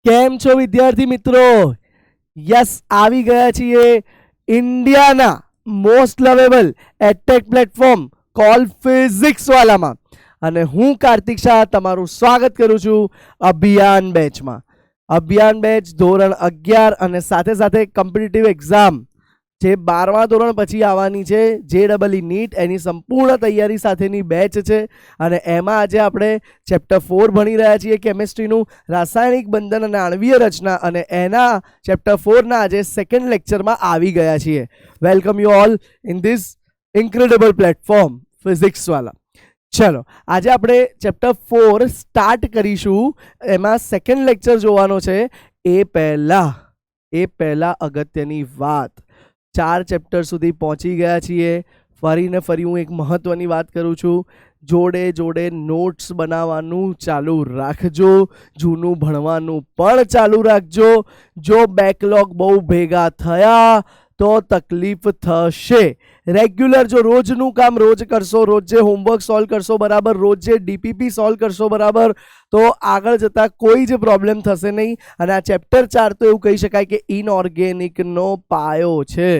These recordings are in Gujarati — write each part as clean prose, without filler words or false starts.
કેમ છો વિદ્યાર્થી મિત્રો? યસ, આવી ગયા છીએ ઇન્ડિયાના most lovable edtech platform call physics વાલામાં, અને હું કાર્તિક શાહ તમારું સ્વાગત કરું છું અભિયાન બેચમાં. અભિયાન બેચ ધોરણ 11 અને સાથે સાથે કોમ્પિટિટિવ એક્ઝામ જે 12મા ધોરણ પછી આવવાની છે, JEE નીટ, એની સંપૂર્ણ તૈયારી સાથેની બેચ છે. અને એમાં આજે આપણે ચેપ્ટર 4 ભણી રહ્યા છીએ, કેમેસ્ટ્રીનું રાસાયણિક બંધન અને આણ્વીય રચના, અને એના ચેપ્ટર 4ના આજે સેકન્ડ લેક્ચરમાં આવી ગયા છીએ. Welcome you all in this incredible platform physics વાલા. ચલો, આજે આપણે ચેપ્ટર 4 સ્ટાર્ટ કરીશું. એમાં સેકન્ડ લેક્ચર જોવાનો છે. એ પહેલા અગત્યની વાત, 4 ચેપ્ટર સુધી પહોંચી ગયા છીએ. ફરીને ફરી હું એક મહત્વની વાત કરું છું, જોડે જોડે નોટ્સ બનાવવાનું ચાલુ રાખજો, જૂનું ભણવાનું પણ ચાલુ રાખજો. જો બેકલોગ બહુ ભેગા થયા તો તકલીફ થશે. રેગ્યુલર જો રોજનું કામ રોજ કરશો, રોજ જે હોમવર્ક સોલ્વ કરશો બરાબર, રોજ જે DPP સોલ્વ કરશો બરાબર, તો આગળ જતાં કોઈ જ પ્રોબ્લેમ થશે નહીં. અને આ ચેપ્ટર 4 તો એવું કહી શકાય કે ઇનઓર્ગેનિકનો પાયો છે.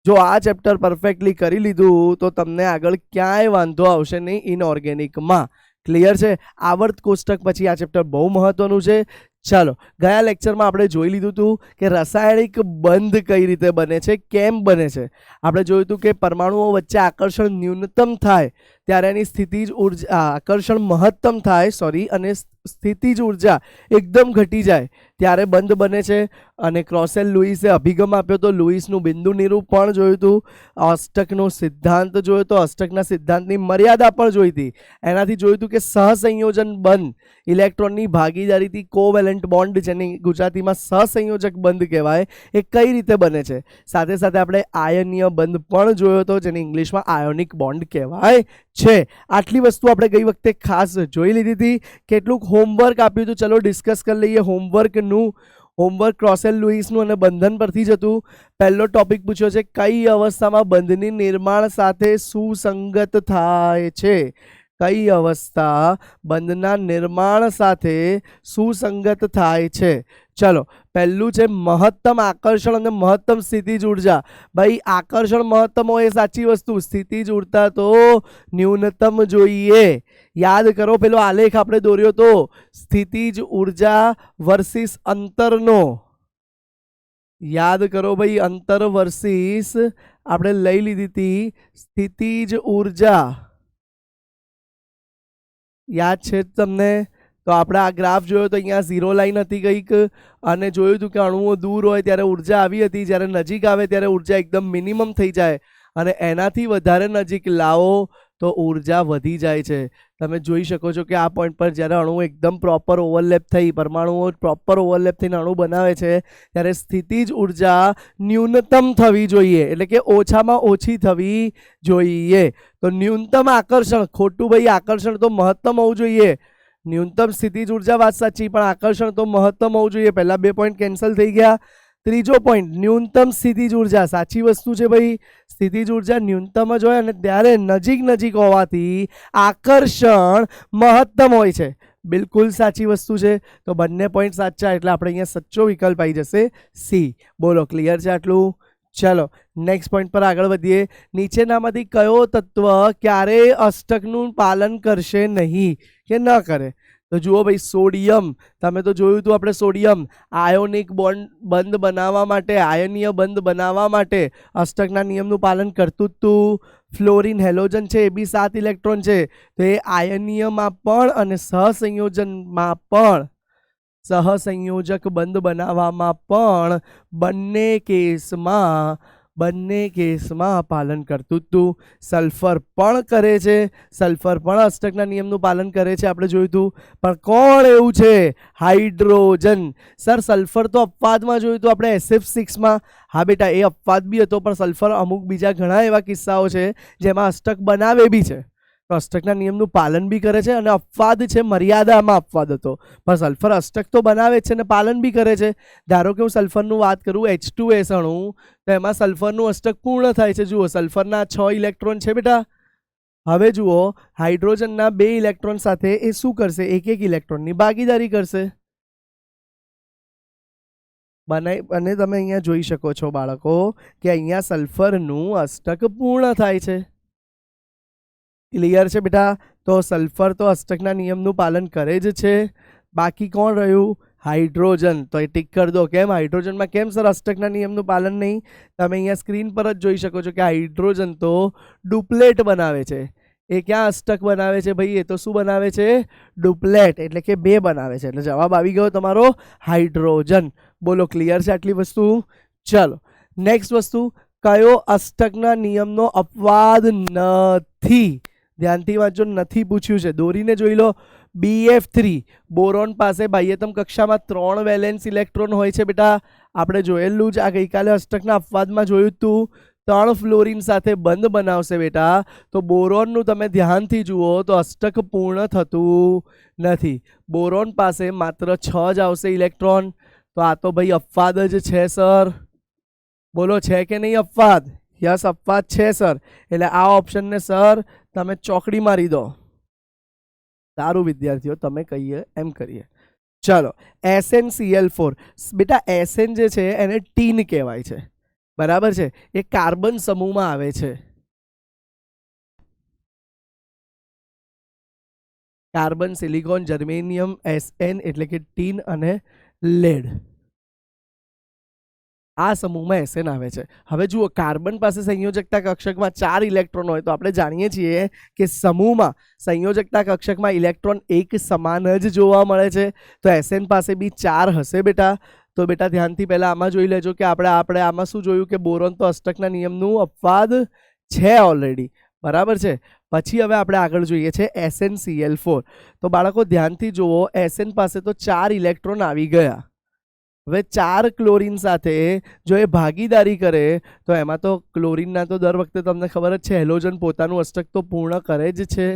જો આ ચેપ્ટર પરફેક્ટલી કરી લીધું તો તમને આગળ ક્યાંય વાંધો આવશે નહીં ઇનઓર્ગેનિકમાં. ક્લિયર છે? આવર્ત કોષ્ટક પછી આ ચેપ્ટર બહુ મહત્વનું છે. ચાલો, ગયા લેક્ચરમાં આપણે જોઈ લીધું હતું કે રાસાયણિક બંધ કઈ રીતે બને છે, કેમ બને છે. આપણે જોયું હતું કે પરમાણુઓ વચ્ચે આકર્ષણ ન્યૂનતમ થાય ત્યારે એની સ્થિતિજ ઉર્જા, આકર્ષણ મહત્તમ થાય અને સ્થિતિજ ઉર્જા એકદમ ઘટી જાય ત્યારે બંધ બને છે. અને ક્રોસેલ લુઈસે અભિગમ આપ્યો તો, લુઈસનું બિંદુ નિરૂપણ જોયું હતું, અષ્ટકનો સિદ્ધાંત જોયો તો, અષ્ટકના સિદ્ધાંતની મર્યાદા પણ જોઈ હતી. એનાથી જોયું હતું કે સહસંયોજન બંધ, ઇલેક્ટ્રોનની ભાગીદારીથી કોવેલેન્ટ બોન્ડ, જેને ગુજરાતીમાં સહસંયોજક બંધ કહેવાય, એ કઈ રીતે બને છે. સાથે સાથે આપણે આયનીય બંધ પણ જોયો હતો, જેને ઇંગ્લિશમાં આયોનિક બોન્ડ કહેવાય છે. આટલી વસ્તુ આપણે ગઈ વખતે ખાસ જોઈ લીધી હતી. કેટલુંક હોમવર્ક આપ્યું હતું, ચલો ડિસ્કસ કરી લઈએ. હોમવર્ક ક્રોસેલ લુઈસનું અને બંધન પરથી જ હતું. પહેલો ટોપિક પૂછ્યો છે, કઈ અવસ્થામાં બંધની નિર્માણ સાથે સુસંગત થાય છે. કઈ અવસ્થા બંધના નિર્માણ સાથે સુસંગત થાય છે. ચલો, પહેલું છે મહત્તમ આકર્ષણ અને મહત્તમ સ્થિતિજ ઉર્જા. ભાઈ, આકર્ષણ મહત્તમ હોય એ સાચી વસ્તુ, સ્થિતિજ ઉર્જા તો ન્યૂનતમ જોઈએ. યાદ કરો, પેલો આલેખ આપણે દોર્યો તો, સ્થિતિજ ઉર્જા વર્સિસ અંતરનો. યાદ કરો ભાઈ, અંતર વર્સિસ આપણે લઈ લીધી હતી સ્થિતિજ ઉર્જા. યાદ છે તમને? તો આપણે આ ગ્રાફ જોયો તો અહીંયા 0 લાઈન હતી કંઈક, અને જોયું હતું કે અણુઓ દૂર હોય ત્યારે ઉર્જા આવી હતી, જ્યારે નજીક આવે ત્યારે ઉર્જા એકદમ મિનિમમ થઈ જાય, અને એનાથી વધારે નજીક લાવો તો ઉર્જા વધી જાય છે. તમે જોઈ શકો છો કે આ પોઈન્ટ પર જ્યારે અણુઓ એકદમ પ્રોપર ઓવરલેપ થઈ, પરમાણુઓ પ્રોપર ઓવરલેપ થઈને અણુ બનાવે છે, ત્યારે સ્થિતિજ ઉર્જા ન્યૂનતમ થવી જોઈએ, એટલે કે ઓછામાં ઓછી થવી જોઈએ. તો ન્યૂનતમ આકર્ષણ, ખોટું ભાઈ, આકર્ષણ તો મહત્તમ હોવું જોઈએ. ન્યૂનતમ સ્થિતિજ ઉર્જા વાત સાચી, પણ આકર્ષણ તો મહત્તમ હોવું જોઈએ. પહેલા 2 પોઈન્ટ કેન્સલ થઈ ગયા. ત્રીજો પોઈન્ટ, ન્યૂનતમ સ્થિતિજ ઉર્જા, સાચી વસ્તુ છે ભાઈ. સ્થિતિજ ઉર્જા ન્યૂનતમ જ હોય, અને ત્યારે નજીક હોવાથી આકર્ષણ મહત્તમ હોય છે. બિલકુલ સાચી વસ્તુ છે. તો બંને પોઈન્ટ સાચા, એટલે આપણે અહીંયા સચ્ચો વિકલ્પ આવી જશે સી. બોલો, ક્લિયર છે આટલું? ચલો, નેક્સ્ટ પોઈન્ટ પર આગળ વધીએ. નીચેનામાંથી કયો તત્વ ક્યારેય અષ્ટકનું પાલન કરશે નહીં કે ન કરે? તો જુઓ ભાઈ, સોડિયમ. તમે તો જોયું હતું આપણે, સોડિયમ આયોનિક બોન્ડ બંધ બનાવવા માટે, આયનીય બંધ બનાવવા માટે અષ્ટકના નિયમનું પાલન કરતું જ હતું. ફ્લોરિન, હેલોજન છે, એ બી 7 ઇલેક્ટ્રોન છે, તો એ આયનીયમાં પણ અને સહસંયોજનમાં પણ, સહસંયોજક બંધ બનાવવામાં પણ બંને કેસમાં પાલન કરતું હતું. સલ્ફર પણ કરે છે, સલ્ફર પણ અષ્ટકના નિયમનું પાલન કરે છે, આપણે જોયું હતું. પણ કોણ એવું છે? હાઇડ્રોજન. સર, સલ્ફર તો અપવાદમાં જોયું હતું આપણે, SF6માં. હા બેટા, એ અપવાદ બી હતો, પણ સલ્ફર અમુક બીજા ઘણા એવા કિસ્સાઓ છે જેમાં અષ્ટક બનાવે બી છે, તો અષ્ટકના નિયમનું પાલન બી કરે છે, અને અપવાદ છે, મર્યાદામાં અપવાદ હતો, પણ સલ્ફર અષ્ટક તો બનાવે છે અને પાલન બી કરે છે. ધારો કે હું સલ્ફરનું વાત કરું, H2S અણુ, તો એમાં સલ્ફરનું અષ્ટક પૂર્ણ થાય છે. જુઓ, સલ્ફરના 6 ઇલેક્ટ્રોન છે બેટા. હવે જુઓ, હાઇડ્રોજનના 2 ઇલેક્ટ્રોન સાથે એ શું કરશે? એક ઇલેક્ટ્રોનની ભાગીદારી કરશે. બનાવી અને તમે અહીંયા જોઈ શકો છો બાળકો કે અહીંયા સલ્ફરનું અષ્ટક પૂર્ણ થાય છે. ક્લિયર છે બેટા? તો સલ્ફર તો અષ્ટકના નિયમનું પાલન કરે જ છે. બાકી કોણ રહ્યું? હાઇડ્રોજન. તો એ ટીક કરી દો. કેમ હાઇડ્રોજનમાં કેમ સર અષ્ટકના નિયમનું પાલન નહીં? તમે અહીંયા સ્ક્રીન પર જ જોઈ શકો છો કે હાઇડ્રોજન તો ડુપ્લેટ બનાવે છે. એ ક્યાં અષ્ટક બનાવે છે ભાઈ? એ તો શું બનાવે છે? ડુપ્લેટ, એટલે કે બે બનાવે છે. એટલે જવાબ આવી ગયો તમારો હાઇડ્રોજન. બોલો ક્લિયર છે આટલી વસ્તુ? ચલો નેક્સ્ટ વસ્તુ, કયો અષ્ટકના નિયમનો અપવાદ નથી? ધ્યાનથી વાંચો, નથી પૂછ્યું છે. દોરીને જોઈ લો. BF3 બોરોન પાસે બાહ્યતમ કક્ષામાં 3 વેલેન્સ ઇલેક્ટ્રોન હોય છે બેટા. આપણે જોયેલું જ, આ ગઈકાલે અષ્ટકના અપવાદમાં જોયું હતું. 3 ફ્લોરિન સાથે બંધ બનાવશે બેટા. તો બોરોનનું તમે ધ્યાનથી જુઓ તો અષ્ટક પૂર્ણ થતું નથી. બોરોન પાસે માત્ર 6 જ આવશે ઇલેક્ટ્રોન. તો આ તો ભાઈ અપવાદ જ છે સર. બોલો છે કે નહીં અપવાદ? યસ, અપવાદ છે સર. એટલે આ ઓપ્શનને સર તમે ચોકડી મારી દો. સારું વિદ્યાર્થીઓ, તમે કહીએ એમ કરીએ. ચલો SnCl4 બેટા, SN જે છે એને ટીન કહેવાય છે, બરાબર છે? એ કાર્બન સમૂહમાં આવે છે. કાર્બન, સિલિકોન, જર્મેનિયમ, Sn એટલે કે ટીન અને લેડ. આ સમૂહમાં Sn આવે છે. હવે જુઓ, કાર્બન પાસે સંયોજકતા કક્ષકમાં 4 ઇલેક્ટ્રોન હોય તો આપણે જાણીએ છીએ કે સમૂહમાં સંયોજકતા કક્ષકમાં ઇલેક્ટ્રોન એક સમાન જ જોવા મળે છે. તો Sn પાસે બી 4 હશે બેટા. તો બેટા ધ્યાનથી પહેલા આમાં જોઈ લેજો કે આપણે આમાં શું જોયું કે બોરોન તો અષ્ટકના નિયમનું અપવાદ છે ઓલરેડી, બરાબર છે? પછી હવે આપણે આગળ જોઈએ છે SnCl4. તો બાળકો ધ્યાનથી જુઓ, Sn પાસે તો 4 ઇલેક્ટ્રોન આવી ગયા. હવે 4 ક્લોરીન સાથે જો એ ભાગીદારી કરે તો એમાં તો ક્લોરીનના તો દર વખતે તમને ખબર જ છે હેલોજન પોતાનું અષ્ટક તો પૂર્ણ કરે જ છે.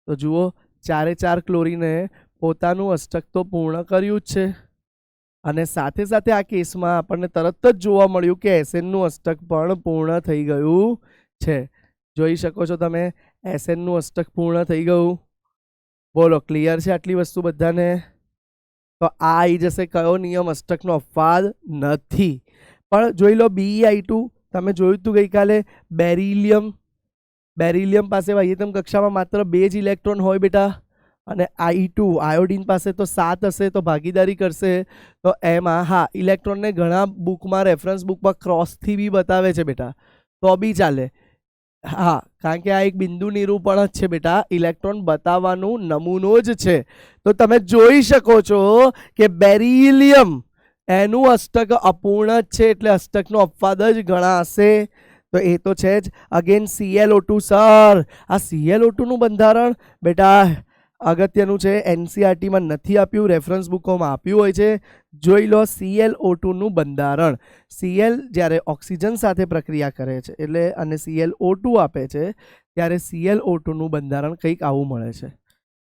તો જુઓ, 4 ક્લોરીને પોતાનું અષ્ટક તો પૂર્ણ કર્યું જ છે. અને સાથે સાથે આ કેસમાં આપણને તરત જ જોવા મળ્યું કે Snનું અષ્ટક પણ પૂર્ણ થઈ ગયું છે. જોઈ શકો છો તમે, Snનું અષ્ટક પૂર્ણ થઈ ગયું. બોલો ક્લિયર છે આટલી વસ્તુ બધાને? તો આ આવી જશે કયો નિયમ? અષ્ટકનો અપવાદ નથી. પણ જોઈ લો Be2, તમે જોયું હતું ગઈકાલે. બેરિલિયમ પાસે બાહ્યતમ કક્ષામાં માત્ર 2 જ ઇલેક્ટ્રોન હોય બેટા. અને I2 આયોડીન પાસે તો 7 હશે, તો ભાગીદારી કરશે. તો એમાં હા, ઇલેક્ટ્રોનને ઘણા બુકમાં, રેફરન્સ બુકમાં ક્રોસથી બી બતાવે છે બેટા, તો બી ચાલે. હા, કારણ કે આ એક બિંદુ નિરૂપણ જ છે બેટા, ઇલેક્ટ્રોન બતાવવાનું નમૂનો જ છે. તો તમે જોઈ શકો છો કે બેરિલિયમ એનું અષ્ટક અપૂર્ણ જ છે, એટલે અષ્ટકનો અપવાદ જ ગણાશે. તો એ તો છે જ. અગેન ClO2 સર, આ ClO2 નું બંધારણ બેટા અગત્યનું છે. NCERTમાં નથી આપ્યું, રેફરન્સ બુકોમાં આપ્યું હોય છે. જોઈ લો ClO2 નું બંધારણ. Cl જ્યારે ઓક્સિજન સાથે પ્રક્રિયા કરે છે એટલે અને ClO2 આપે છે, ત્યારે ClO2 નું બંધારણ કંઈક આવું મળે છે.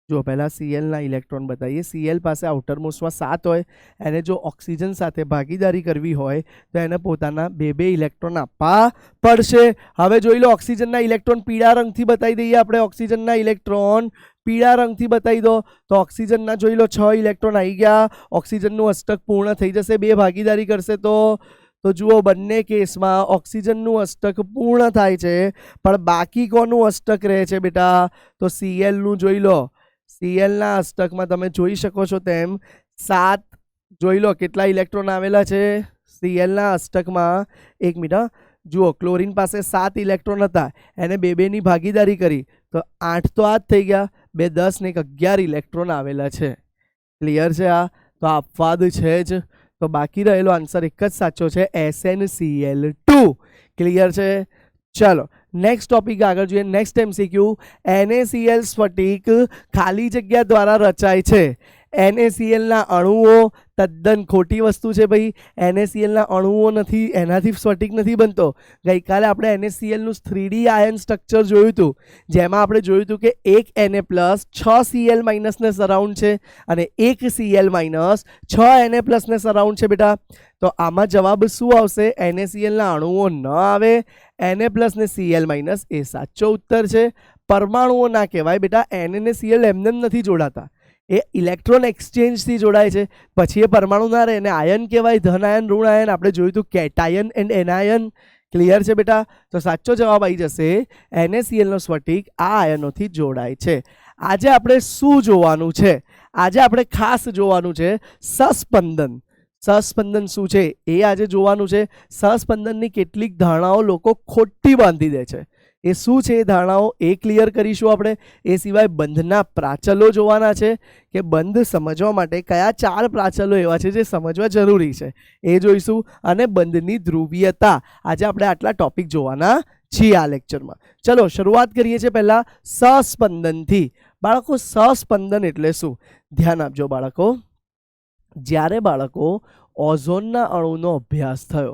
જો પહેલા Clના ઇલેક્ટ્રોન બતાવીએ. Cl પાસે આઉટરમોસ્ટમાં 7 હોય. એને જો ઓક્સિજન સાથે ભાગીદારી કરવી હોય તો એને પોતાના 2 ઇલેક્ટ્રોન આપવા પડશે. હવે જોઈ લો, ઓક્સિજનના ઇલેક્ટ્રોન પીળા રંગથી બતાવી દઈએ આપણે. ઓક્સિજનના ઇલેક્ટ્રોન પીળા રંગથી બતાવી દો. તો ઓક્સિજનના જોઈ લો 6 ઇલેક્ટ્રોન આવી ગયા. ઓક્સિજનનું અષ્ટક પૂર્ણ થઈ જશે. 2 ભાગીદારી કરશે તો જુઓ, બંને કેસમાં ઓક્સિજનનું અષ્ટક પૂર્ણ થાય છે, પણ બાકી કોનું અષ્ટક રહે છે બેટા? તો Clનું જોઈ લો. Clના અષ્ટકમાં તમે જોઈ શકો છો તેમ 7. જોઈ લો કેટલા ઇલેક્ટ્રોન આવેલા છે Clના અષ્ટકમાં. 1 મિનિટ, જુઓ, ક્લોરીન પાસે 7 ઇલેક્ટ્રોન હતા, એને 2-2ની ભાગીદારી કરી તો 8 તો આ જ થઈ ગયા. 2 10 ને 11 ઇલેક્ટ્રોન આવેલા છે. ક્લિયર છે? આ તો અપવાદ છે જ. તો બાકી રહેલો આન્સર એક જ સાચો છે, SnCl2. ક્લિયર છે? ચલો નેક્સ્ટ ટોપિક આગળ જોઈએ. નેક્સ્ટ MCQ, NaCl સ્ફટિક ખાલી જગ્યા દ્વારા રચાય છે. NaClના અણુઓ તદ્દન ખોટી વસ્તુ છે ભાઈ. NaClના અણુઓ નથી, એનાથી સ્ફટિક નથી બનતો. ગઈકાલે આપણે NaClનું 3D આયન સ્ટ્રક્ચર જોયું હતું, જેમાં આપણે જોયું હતું કે એક Na+, 6 Cl- ને સરાઉન્ડ છે અને એક Cl- 6 Na+ ને સરાઉન્ડ છે બેટા. તો આમાં જવાબ શું આવશે? NaClના અણુઓ ન આવે. Na+ ને Cl- એ સાચો ઉત્તર છે. પરમાણુઓ ના કહેવાય બેટા. Na ને Cl એમને નથી જોડાતા, એ ઇલેક્ટ્રોન એક્સચેન્જથી જોડાય છે. પછી એ પરમાણુ ના રહે એને આયન કહેવાય, ધન આયન ઋણ આયન. આપણે જોયું હતું કેટાયન એન્ડ એનાયન. ક્લિયર છે બેટા? તો સાચો જવાબ આવી જશે NaCl નો સ્ફટિક આ આયનોથી જોડાય છે. આજે આપણે શું જોવાનું છે? આજે આપણે ખાસ જોવાનું છે સસ્પંદન. સસ્પંદન શું છે એ આજે જોવાનું છે. સસ્પંદનની કેટલીક ધારણાઓ લોકો ખોટી બાંધી દે છે. એ શું છે એ ધારણાઓ એ ક્લિયર કરીશું આપણે. એ સિવાય બંધના પ્રાચલો જોવાના છે કે બંધ સમજવા માટે કયા 4 પ્રાચલો એવા છે જે સમજવા જરૂરી છે એ જોઈશું. અને બંધની ધ્રુવીયતા. આજે આપણે આટલા ટોપિક જોવાના છીએ આ લેક્ચરમાં. ચલો શરૂઆત કરીએ છીએ પહેલા સસ્પંદનથી. બાળકો સસ્પંદન એટલે શું? ધ્યાન આપજો બાળકો. જ્યારે બાળકો ઓઝોનના અણુનો અભ્યાસ થયો,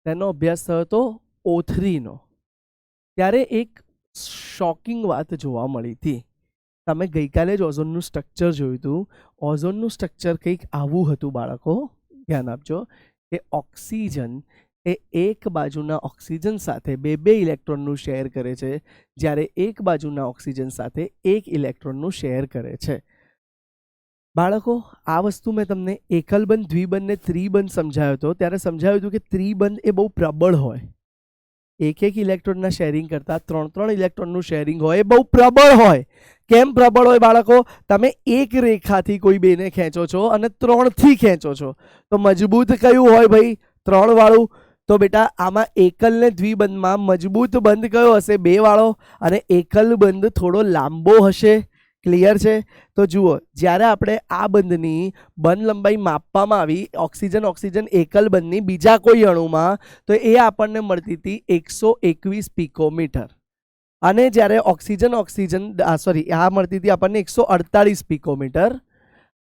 તેનો અભ્યાસ થયો તો O3 નો, ત્યારે એક શોકિંગ વાત જોવા મળી હતી. તમે ગઈકાલે જ ઓઝોનનું સ્ટ્રક્ચર જોયું હતું. ઓઝોનનું સ્ટ્રક્ચર કંઈક આવું હતું બાળકો. ધ્યાન આપજો કે ઓક્સિજન એ એક બાજુના ઓક્સિજન સાથે બે ઇલેક્ટ્રોનનું શેર કરે છે, જ્યારે એક બાજુના ઓક્સિજન સાથે એક ઇલેક્ટ્રોનનું શેર કરે છે. બાળકો આ વસ્તુ મેં તમને એકલબંધ, દ્વિબંધ ને ત્રિબંધ સમજાવ્યો હતો. ત્યારે સમજાવ્યું હતું કે ત્રિબંધ એ બહુ પ્રબળ હોય. એક ઇલેક્ટ્રોનના શેરિંગ કરતાં 3 ઇલેક્ટ્રોનનું શેરિંગ હોય એ બહુ પ્રબળ હોય. કેમ પ્રબળ હોય બાળકો? તમે એક રેખાથી કોઈ બેને ખેંચો છો અને 3થી ખેંચો છો તો મજબૂત કયું હોય ભાઈ? 3 વાળું. તો બેટા આમાં એકલ ને દ્વિબંધમાં મજબૂત બંધ કયો હશે? 2 વાળો. અને એકલ બંધ થોડો લાંબો હશે. ક્લિયર છે? તો જુઓ, જ્યારે આપણે આ બંધની બંધ લંબાઈ માપવામાં આવી ઓક્સિજન એકલ બંધની બીજા કોઈ અણુમાં, તો એ આપણને મળતી હતી 121 પિકોમીટર. અને જ્યારે આ મળતી હતી આપણને 148 પિકોમીટર.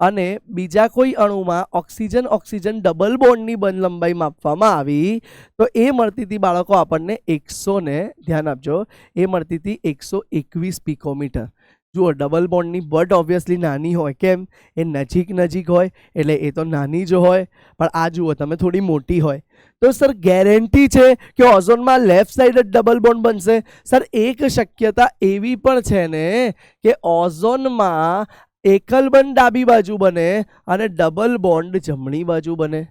અને બીજા કોઈ અણુમાં ઓક્સિજન ડબલ બોન્ડની બંધ લંબાઈ માપવામાં આવી તો એ મળતી હતી બાળકો આપણને 100 ને, ધ્યાન આપજો, એ મળતી હતી 121 પિકોમીટર. જુઓ, ડબલ બોન્ડની બટ ઓબ્વિયસલી નાની હોય. કેમ? એ નજીક હોય એટલે એ તો નાની જ હોય. પણ આ જુઓ તમે થોડી મોટી હોય. તો સર ગેરંટી છે કે ઓઝોનમાં લેફ્ટ સાઈડ જ ડબલ બોન્ડ બનશે? સર એક શક્યતા એવી પણ છે ને કે ઓઝોનમાં એકલ બંધ ડાબી બાજુ બને અને ડબલ બોન્ડ જમણી બાજુ બને.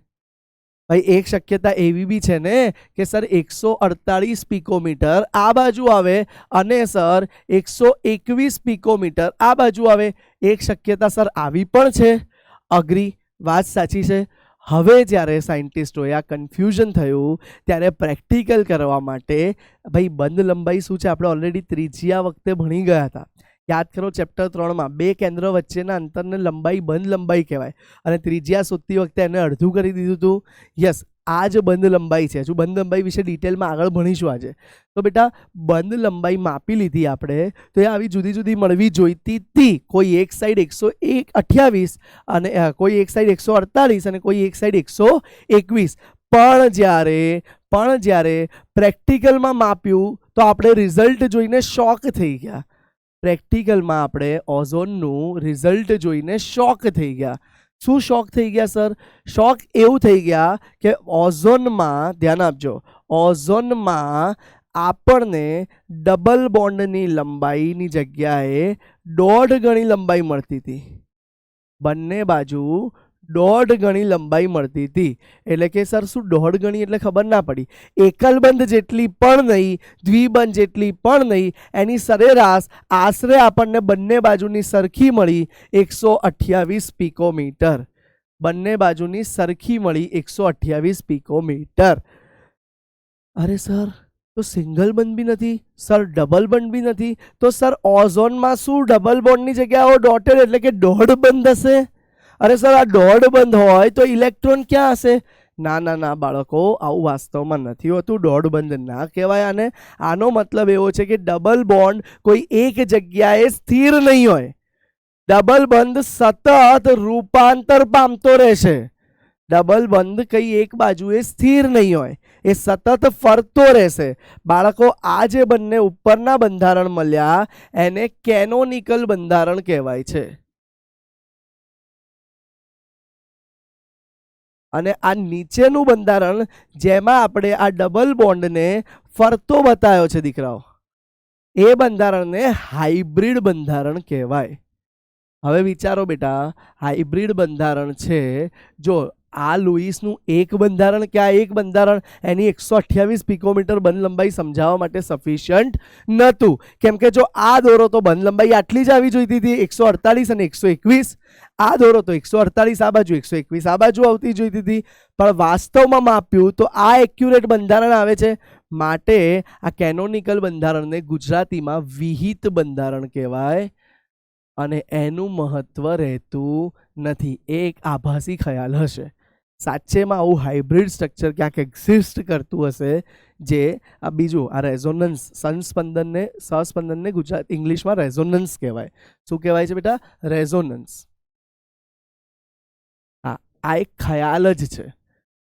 ભાઈ એક શક્યતા એવી બી છે ને કે સર 148 પિકોમીટર આ બાજુ આવે અને સર 121 પિકોમીટર આ બાજુ આવે. એક શક્યતા સર આવી પણ છે. અગ્રી, વાત સાચી છે. હવે જ્યારે સાયન્ટિસ્ટોએ આ કન્ફ્યુઝન થયું ત્યારે પ્રેક્ટિકલ કરવા માટે ભાઈ બંધ લંબાઈ શું છે આપણે ઓલરેડી ત્રિજ્યા વખતે ભણી ગયા હતા. યાદ કરો ચેપ્ટર 3માં 2 કેન્દ્ર વચ્ચેના અંતરને લંબાઈ બંધ લંબાઈ કહેવાય. અને ત્રિજ્યા શોધતી વખતે એને અડધું કરી દીધું હતું. યસ, આ જ બંધ લંબાઈ છે. હજુ બંધ લંબાઈ વિશે ડિટેલમાં આગળ ભણીશું આજે. તો બેટા બંધ લંબાઈ માપી લીધી આપણે, તો એ આવી જુદી જુદી મળવી જોઈતી હતી. કોઈ એક સાઈડ 128 અને કોઈ એક સાઈડ 148 અને કોઈ એક સાઈડ 121. પણ જ્યારે પ્રેક્ટિકલમાં માપ્યું તો આપણે રિઝલ્ટ જોઈને શોક થઈ ગયા. પ્રેક્ટિકલમાં આપણે ઓઝોનનું રિઝલ્ટ જોઈને શોક થઈ ગયા. શું શોક થઈ ગયા સર? શોક એવું થઈ ગયા કે ઓઝોનમાં, ધ્યાન આપજો, ઓઝોનમાં આપણને ડબલ બોન્ડની લંબાઈની જગ્યાએ 1.5 ગણી લંબાઈ મળતી હતી. બંને બાજુ 1.5 ગણી લંબાઈ મળતી હતી. એટલે કે સર શું 1.5 ગણી એટલે ખબર ના પડી. એકલ બંધ જેટલી પણ નહીં, દ્વિબંધ જેટલી પણ નહીં, એની સરેરાશ આશરે આપણને બંને બાજુની સરખી મળી 128 પિકોમીટર. બંને બાજુની સરખી મળી 128 પિકોમીટર. અરે સર તો સિંગલ બંધ બી નથી, સર ડબલ બંધ બી નથી, તો સર ઓઝોનમાં શું ડબલ બોન્ડની જગ્યાએ ડોટેડ એટલે કે દોઢ બંધ હશે? અરે સર આ દોઢ બંધ હોય તો ઇલેક્ટ્રોન ક્યાં હશે? ના બાળકો, આવું વાસ્તવમાં નથી હોતું. દોઢ બંધ ના કહેવાય આને. આનો મતલબ એવો છે કે ડબલ બોન્ડ કોઈ એક જગ્યાએ સ્થિર નહીં હોય. ડબલ બંધ સતત રૂપાંતર પામતો રહેશે. ડબલ બંધ કઈ એક બાજુએ સ્થિર નહીં હોય, એ સતત ફરતો રહેશે. બાળકો આ જે બંને ઉપરના બંધારણ મળ્યા એને કેનોનિકલ બંધારણ કહેવાય છે. અને આ નીચેનું બંધારણ જેમાં આપણે આ ડબલ બોન્ડને ફરતો બતાવ્યો છે દીકરાઓ, એ બંધારણને હાઇબ્રિડ બંધારણ કહેવાય. હવે વિચારો બેટા, હાઇબ્રિડ બંધારણ છે. જો આ લુઈસનું એક બંધારણ કે આ એક બંધારણ એની 128 પિકોમીટર બંધ લંબાઈ સમજાવવા માટે સફિશિયન્ટ નહોતું. કેમ કે જો આ દોરો તો બંધ લંબાઈ આટલી જ આવી જોઈતી હતી, 148 અને 121. આ દોરો તો 148 આ બાજુ, 121 આ બાજુ આવતી જોઈતી હતી. પણ વાસ્તવમાં માપ્યું તો આ એક્યુરેટ બંધારણ આવે છે. માટે આ કેનોનિકલ બંધારણને ગુજરાતીમાં વિહિત બંધારણ કહેવાય અને એનું મહત્વ રહેતું નથી. એ એક આભાસી ખ્યાલ હશે. સાચેમાં આવું હાઇબ્રિડ સ્ટ્રક્ચર ક્યાંક એક્ઝિસ્ટ કરતું હશે. જે આ બીજું આ રેઝોનન્સ, સહસ્પંદનને ગુજરાત ઇંગ્લિશમાં રેઝોનન્સ કહેવાય. શું કહેવાય છે બેટા? રેઝોનન્સ. હા, આ એક ખ્યાલ જ છે,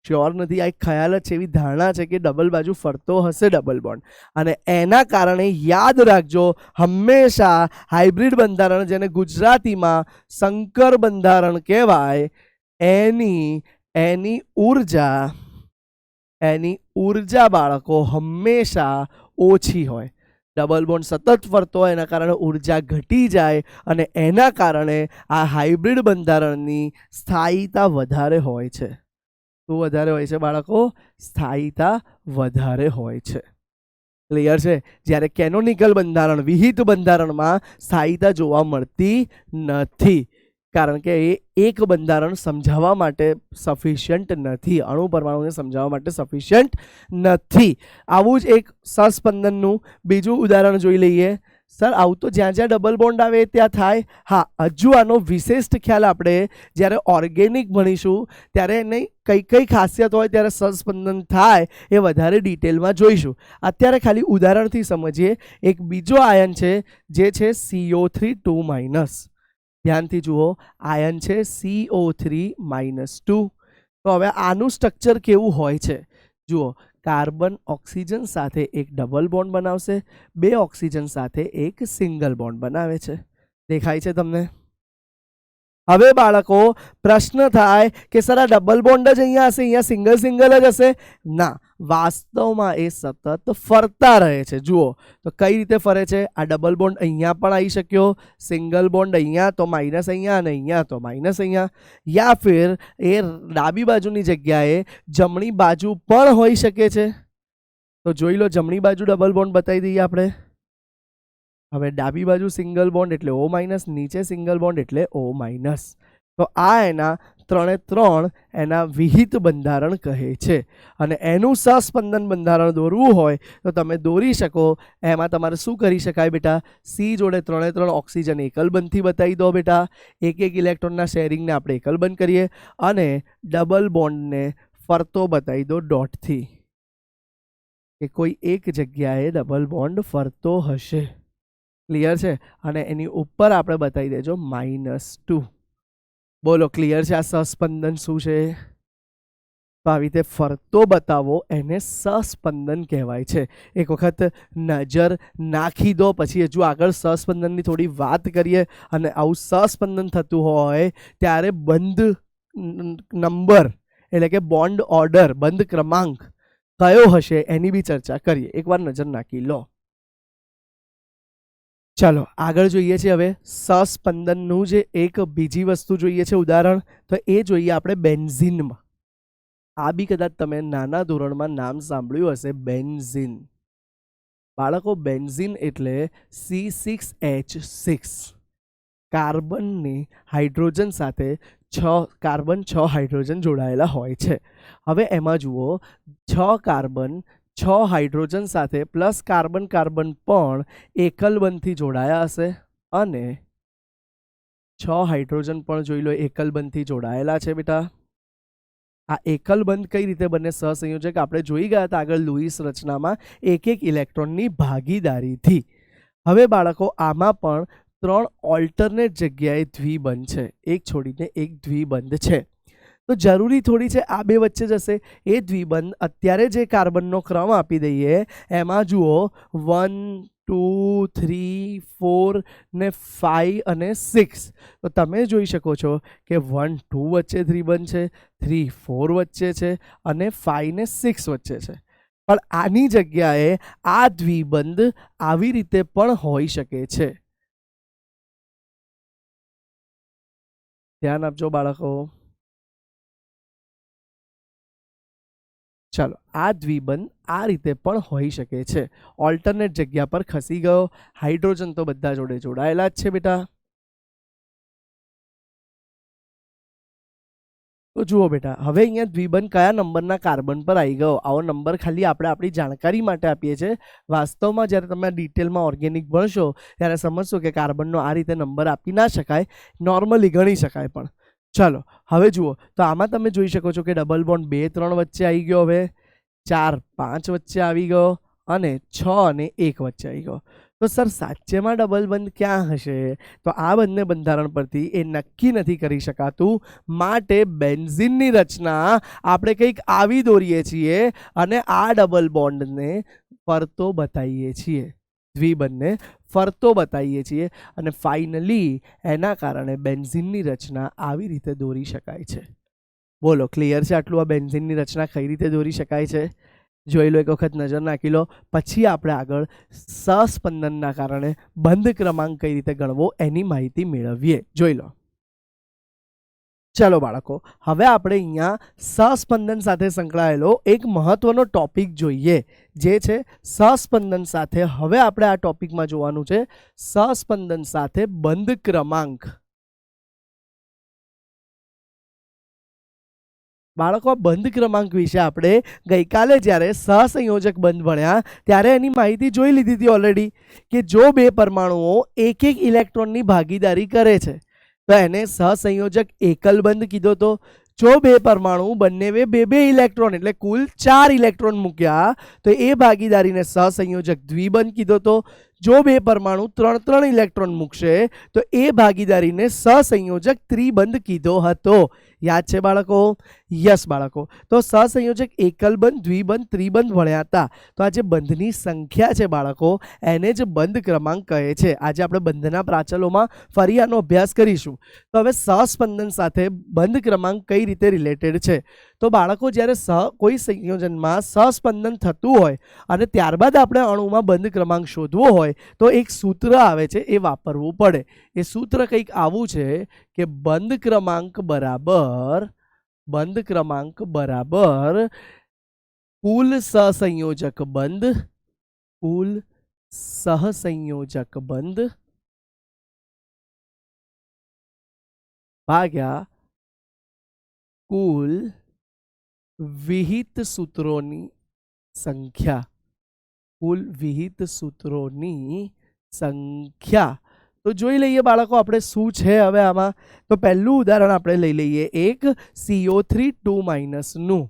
શ્યોર નથી. આ એક ખ્યાલ જ છે, એવી ધારણા છે કે ડબલ બાજુ ફરતો હશે ડબલ બોન્ડ. અને એના કારણે યાદ રાખજો, હંમેશા હાઇબ્રિડ બંધારણ, જેને ગુજરાતીમાં સંકર બંધારણ કહેવાય, એની ઉર્જા બાળકો હંમેશા ઓછી હોય. ડબલ બોન્ડ સતત ફરતો હોય, એના કારણે ઉર્જા ઘટી જાય અને એના કારણે આ હાઇબ્રિડ બંધારણની સ્થાયીતા વધારે હોય છે. શું વધારે હોય છે બાળકો? સ્થાયીતા વધારે હોય છે. ક્લિયર છે? જ્યારે કેનોનિકલ બંધારણ, વિહિત બંધારણમાં સ્થાયીતા જોવા મળતી નથી. કારણ કે એ એક બંધારણ સમજાવવા માટે સફિશિયન્ટ નથી, અણુ પરમાણુને સમજાવવા માટે સફિશિયન્ટ નથી. આવું જ એક સહસ્પંદનનું બીજું ઉદાહરણ જોઈ લઈએ. સર, આવું તો જ્યાં જ્યાં ડબલ બોન્ડ આવે ત્યાં થાય. હા, હજુ આનો વિશિષ્ટ ખ્યાલ આપણે જ્યારે ઓર્ગેનિક ભણીશું ત્યારે એની કઈ કઈ ખાસિયત હોય, ત્યારે સહસ્પંદન થાય એ વધારે ડિટેલમાં જોઈશું. અત્યારે ખાલી ઉદાહરણથી સમજીએ. એક બીજો આયન છે જે છે CO3 2-. ધ્યાનથી જુઓ, આયન છે CO3-2. તો હવે આનું સ્ટ્રક્ચર કેવું હોય છે? જુઓ, કાર્બન ઓક્સિજન સાથે એક ડબલ બોન્ડ બનાવશે, 2 ઓક્સિજન સાથે એક સિંગલ બોન્ડ બનાવે છે. દેખાય છે તમને? હવે બાળકો પ્રશ્ન થાય કે સર આ ડબલ બોન્ડ જ અહીંયા હશે, અહીંયા સિંગલ સિંગલ જ હશે? ના, વાસ્તવમાં એ સતત ફરતા રહે છે. જુઓ તો કઈ રીતે ફરે છે. આ ડબલ બોન્ડ અહીંયા પણ આવી શક્યો, સિંગલ બોન્ડ અહીંયા, તો માઇનસ અહીંયા, અને અહીંયા તો માઇનસ અહીંયા. યા ફિર એ ડાબી બાજુની જગ્યાએ જમણી બાજુ પણ હોઈ શકે છે. તો જોઈ લો, જમણી બાજુ ડબલ બોન્ડ બતાવી દઈએ આપણે. હવે ડાબી બાજુ સિંગલ બોન્ડ એટલે O-, નીચે સિંગલ બોન્ડ એટલે O-. તો આ એના 3 એના વિહિત બંધારણ કહે છે. અને એનું સહસ્પંદન બંધારણ દોરવું હોય તો તમે દોરી શકો. એમાં તમારે શું કરી શકાય બેટા? C જોડે 3 ઓક્સિજન એકલ બંધથી બતાવી દો બેટા. એક ઇલેક્ટ્રોનના શેરિંગને આપણે એકલ બંધ કરીએ અને ડબલ બોન્ડને ફરતો બતાવી દો ડોટથી, કે કોઈ એક જગ્યાએ ડબલ બોન્ડ ફરતો હશે. ક્લિયર છે? અને એની ઉપર આપણે બતાવી દેજો -2. બોલો, ક્લિયર છે આ સહસ્પંદન શું છે? તો આવી રીતે ફરતો બતાવો એને સહસ્પંદન કહેવાય છે. એક વખત નજર નાખી દો, પછી હજુ આગળ સહસ્પંદનની થોડી વાત કરીએ. અને આવું સહસ્પંદન થતું હોય ત્યારે બંધ નંબર એટલે કે બોન્ડ ઓર્ડર, બંધ ક્રમાંક કયો હશે એની બી ચર્ચા કરીએ. એકવાર નજર નાખી લો. ચાલો આગળ જોઈએ છે. હવે સહસ્પંદનનું જે એક બીજી વસ્તુ જોઈએ છે ઉદાહરણ, તો એ જોઈએ આપણે બેન્ઝીનમાં. આ બી કદાચ તમે નાના ધોરણમાં નામ સાંભળ્યું હશે, બેન્ઝીન. બાળકો, બેન્ઝીન એટલે C6H6. કાર્બનની હાઇડ્રોજન સાથે 6 હાઇડ્રોજન જોડાયેલા હોય છે. હવે એમાં જુઓ, 6 કાર્બન 6 હાઇડ્રોજન સાથે પ્લસ કાર્બન પણ એકલ બંધથી જોડાયા હશે, અને 6 હાઇડ્રોજન પણ જોઈ લો એકલ બંધથી જોડાયેલા છે બેટા. આ એકલ બંધ કઈ રીતે બને? સહસંયોજક આપણે જોઈ ગયા હતા આગળ લુઈસ રચનામાં, એક ઇલેક્ટ્રોનની ભાગીદારીથી. હવે બાળકો, આમાં પણ 3 ઓલ્ટરનેટ જગ્યાએ દ્વિબંધ છે, એક છોડીને એક દ્વિબંધ છે. તો જરૂરી થોડી છે આ બે વચ્ચે જશે. એ દ્વિબંધ અત્યારે જે કાર્બનનો ક્રમ આપી દઈએ એમાં જુઓ 1 2 3 4 ને 5 અને 6. તો તમે જોઈ શકો છો કે 1 2 વચ્ચે દ્વિબંધ છે, 3 4 વચ્ચે છે અને 5 ને 6 વચ્ચે છે. પણ આની જગ્યાએ આ દ્વિબંધ આવી રીતે પણ હોઈ શકે છે. ધ્યાન આપજો બાળકો. ચાલો, આ દ્વિબંધ આ રીતે પણ હોઈ શકે છે. ઓલ્ટરનેટ જગ્યા પર ખસી ગયો. હાઇડ્રોજન તો બધા જોડે જોડાયેલા જ છે બેટા. તો જુઓ બેટા, હવે અહીંયા દ્વિબંધ કયા નંબરના કાર્બન પર આવી ગયો. આવો નંબર ખાલી આપણે આપણી જાણકારી માટે આપીએ છીએ. વાસ્તવમાં જ્યારે તમે ડિટેલમાં ઓર્ગેનિક ભણશો ત્યારે સમજશો કે કાર્બનનો આ રીતે નંબર આપી ના શકાય, નોર્મલી ગણી શકાય. પણ ચાલો હવે જુઓ, તો આમાં તમે જોઈ શકો છો કે ડબલ બોન્ડ 2 3 વચ્ચે આવી ગયો, હવે 4 5 વચ્ચે આવી ગયો અને 6 અને 1 વચ્ચે આવી ગયો. તો સર સાચેમાં ડબલ બંધ ક્યાં હશે? તો આ બંને બંધારણ પરથી એ નક્કી નથી કરી શકાતું. માટે બેન્ઝીનની રચના આપણે કંઈક આવી દોરીએ છીએ અને આ ડબલ બોન્ડને ફરતો બતાવીએ છીએ, દ્વિબંધને ફરતો બતાવીએ છીએ અને ફાઇનલી એના કારણે બેન્ઝીનની રચના આવી રીતે દોરી શકાય છે. બોલો, ક્લિયર છે આટલું? આ બેન્ઝીનની રચના કઈ રીતે દોરી શકાય છે જોઈ લો, એક વખત નજર નાખી લો. પછી આપણે આગળ સહસ્પંદનના કારણે બંધ ક્રમાંક કઈ રીતે ગણવો એની માહિતી મેળવીએ. જોઈ લો. ચાલો બાળકો, હવે આપણે અહીંયા સહસ્પંદન સાથે સંકળાયેલો એક મહત્વનો ટોપિક જોઈએ, જે છે સહસ્પંદન સાથે. હવે આપણે આ ટોપિકમાં જોવાનું છે સહસ્પંદન સાથે બંધ ક્રમાંક. બાળકો, બંધ ક્રમાંક વિશે આપણે ગઈકાલે જ્યારે સહસંયોજક બંધ ભણ્યા ત્યારે એની માહિતી જોઈ લીધી હતી ઓલરેડી, કે જો બે પરમાણુઓ એક એક ઇલેક્ટ્રોનની ભાગીદારી કરે છે તો એને સહસંયોજક એકલ બંધ કીધો તો. જો બે પરમાણુ બંને બે બે ઇલેક્ટ્રોન એટલે કુલ 4 ઇલેક્ટ્રોન મૂક્યા તો એ ભાગીદારીને સહસંયોજક દ્વિબંધ કીધો તો. જો બે પરમાણુ 3 ઇલેક્ટ્રોન મૂકશે તો એ ભાગીદારીને સહસંયોજક ત્રિબંધ કીધો હતો. યાદ છે બાળકો? યસ બાળકો. તો સહસંયોજક એકલ બંધ, દ્વિબંધ, ત્રિબંધ ભણ્યા હતા. તો આ જે બંધની સંખ્યા છે બાળકો, એને જ બંધ ક્રમાંક કહે છે. આજે આપણે બંધના પ્રાચલોમાં ફરી આનો અભ્યાસ કરીશું. તો હવે સહસ્પંદન સાથે બંધ ક્રમાંક કઈ રીતે રિલેટેડ છે? તો બાળકો, જ્યારે કોઈ સંયોજનમાં સહસ્પંદન થતું હોય અને ત્યારબાદ આપણે અણુમાં બંધ ક્રમાંક શોધવો હોય તો એક સૂત્ર આવે છે, એ વાપરવું પડે. એ સૂત્ર કંઈક આવું છે કે બંધ ક્રમાંક બરાબર કુલ સહસંયોજક બંધ ભાગ્યા કુલ વિહિત સૂત્રોની સંખ્યા. તો જોઈ લઈએ બાળકો આપણે શું છે હવે આમાં. તો પહેલું ઉદાહરણ આપણે લઈ લઈએ એક CO3 2- નું.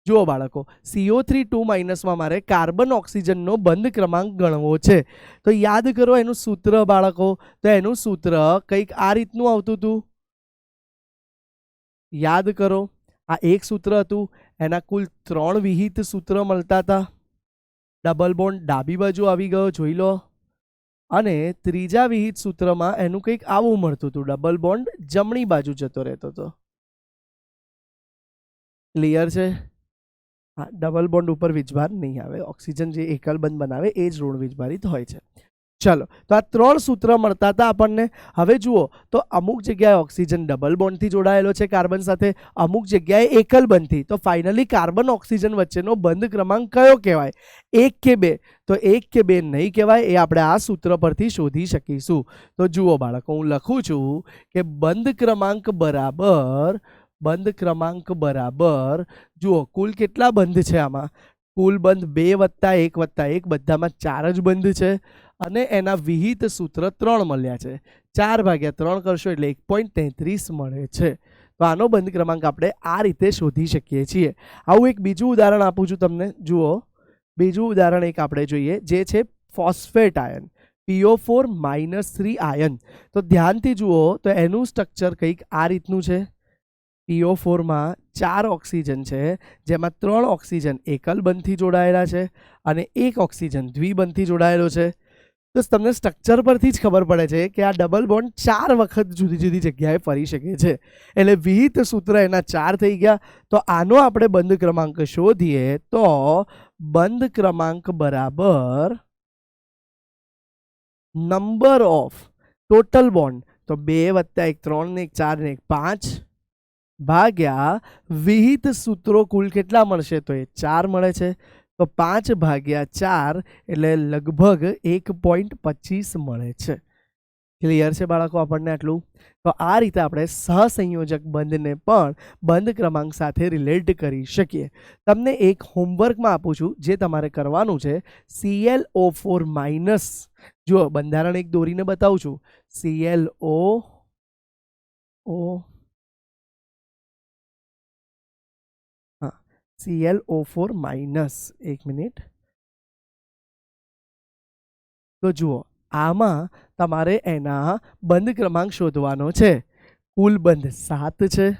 જુઓ બાળકો, CO3 2- મારે કાર્બન ઓક્સિજનનો બંધ ક્રમાંક ગણવો છે. તો યાદ કરો એનું સૂત્ર બાળકો. તો એનું સૂત્ર કંઈક આ રીતનું આવતું હતું. યાદ કરો, આ એક સૂત્ર હતું, એના કુલ 3 વિહિત સૂત્ર મળતા હતા. ડબલ બોન્ડ ડાબી બાજુ આવી ગયો, જોઈ લો. અને ત્રીજા વિહિત સૂત્રમાં એનું કંઈક આવું મળતું હતું, ડબલ બોન્ડ જમણી બાજુ જતો રહેતો હતો. ક્લિયર છે? હા, ડબલ બોન્ડ ઉપર વીજભાર નહીં આવે. ઓક્સિજન જે એકલ બંધ બનાવે એ જ ઋણ વીજભારિત હોય છે. ચલો, તો આ 3 સૂત્ર મળતા હતા આપણને. હવે જુઓ, તો અમુક જગ્યાએ ઓક્સિજન ડબલ બોન્ડથી જોડાયેલો છે કાર્બન સાથે, અમુક જગ્યાએ એકલ બંધથી. તો ફાઇનલી કાર્બન ઓક્સિજન વચ્ચેનો બંધ ક્રમાંક કયો કહેવાય? 1 કે 2? તો 1 કે 2 નહીં કહેવાય, એ આપણે આ સૂત્ર પરથી શોધી શકીશું. તો જુઓ બાળકો, હું લખું છું કે બંધ ક્રમાંક બરાબર જુઓ, કુલ કેટલા બંધ છે આમાં? કુલ બંધ 2 + 1 + 1, બધામાં 4 જ બંધ છે અને એના વિહિત સૂત્ર 3 મળ્યા છે. 4/3 કરશો એટલે 1.33 મળે છે. તો આનો બંધ ક્રમાંક આપણે આ રીતે શોધી શકીએ છીએ. આવું એક બીજું ઉદાહરણ આપું છું તમને. જુઓ, બીજું ઉદાહરણ એક આપણે જોઈએ, જે છે ફોસ્ફેટ આયન, PO4 - 3 આયન. તો ધ્યાનથી જુઓ, તો એનું સ્ટ્રક્ચર કંઈક આ રીતનું છે. PO4 માં 4 ઓક્સિજન છે, જેમાં 3 ઓક્સિજન એકલ બંધથી જોડાયેલા છે અને 1 ઓક્સિજન દ્વિબંધથી જોડાયેલો છે. તો તમને સ્ટ્રક્ચર પરથી જ ખબર પડે છે કે આ ડબલ બોન્ડ 4 વખત જુદી જુદી જગ્યાએ ફરી શકે છે. એટલે વિહિત સૂત્ર એના 4 થઈ ગયા. તો આનો આપણે બંધ ક્રમાંક શોધીએ તો બંધ ક્રમાંક બરાબર નંબર ઓફ ટોટલ બોન્ડ. તો 2 + 1 3 ને 1 4 ને 1 5 ભાગ્યા વિહિત સૂત્રો કુલ કેટલા મળશે? તો એ 4 મળે છે. તો 5 ભાગ્યા 4 એટલે લગભગ 1.25 મળે છે. ક્લિયર છે બાળકો આપણને આટલું? તો આ રીતે આપણે સહસંયોજક બંધને પણ બંધ ક્રમાંક સાથે રિલેટ કરી શકીએ. તમને એક હોમવર્કમાં આપું છું જે તમારે કરવાનું છે. ClO4- જુઓ બંધારણ એક દોરીને બતાવું છું. ClO4- એક મિનિટ. તો જુઓ આમાં તમારે એના બંધ ક્રમાંક શોધવાનો છે. કુલ બંધ 7 છે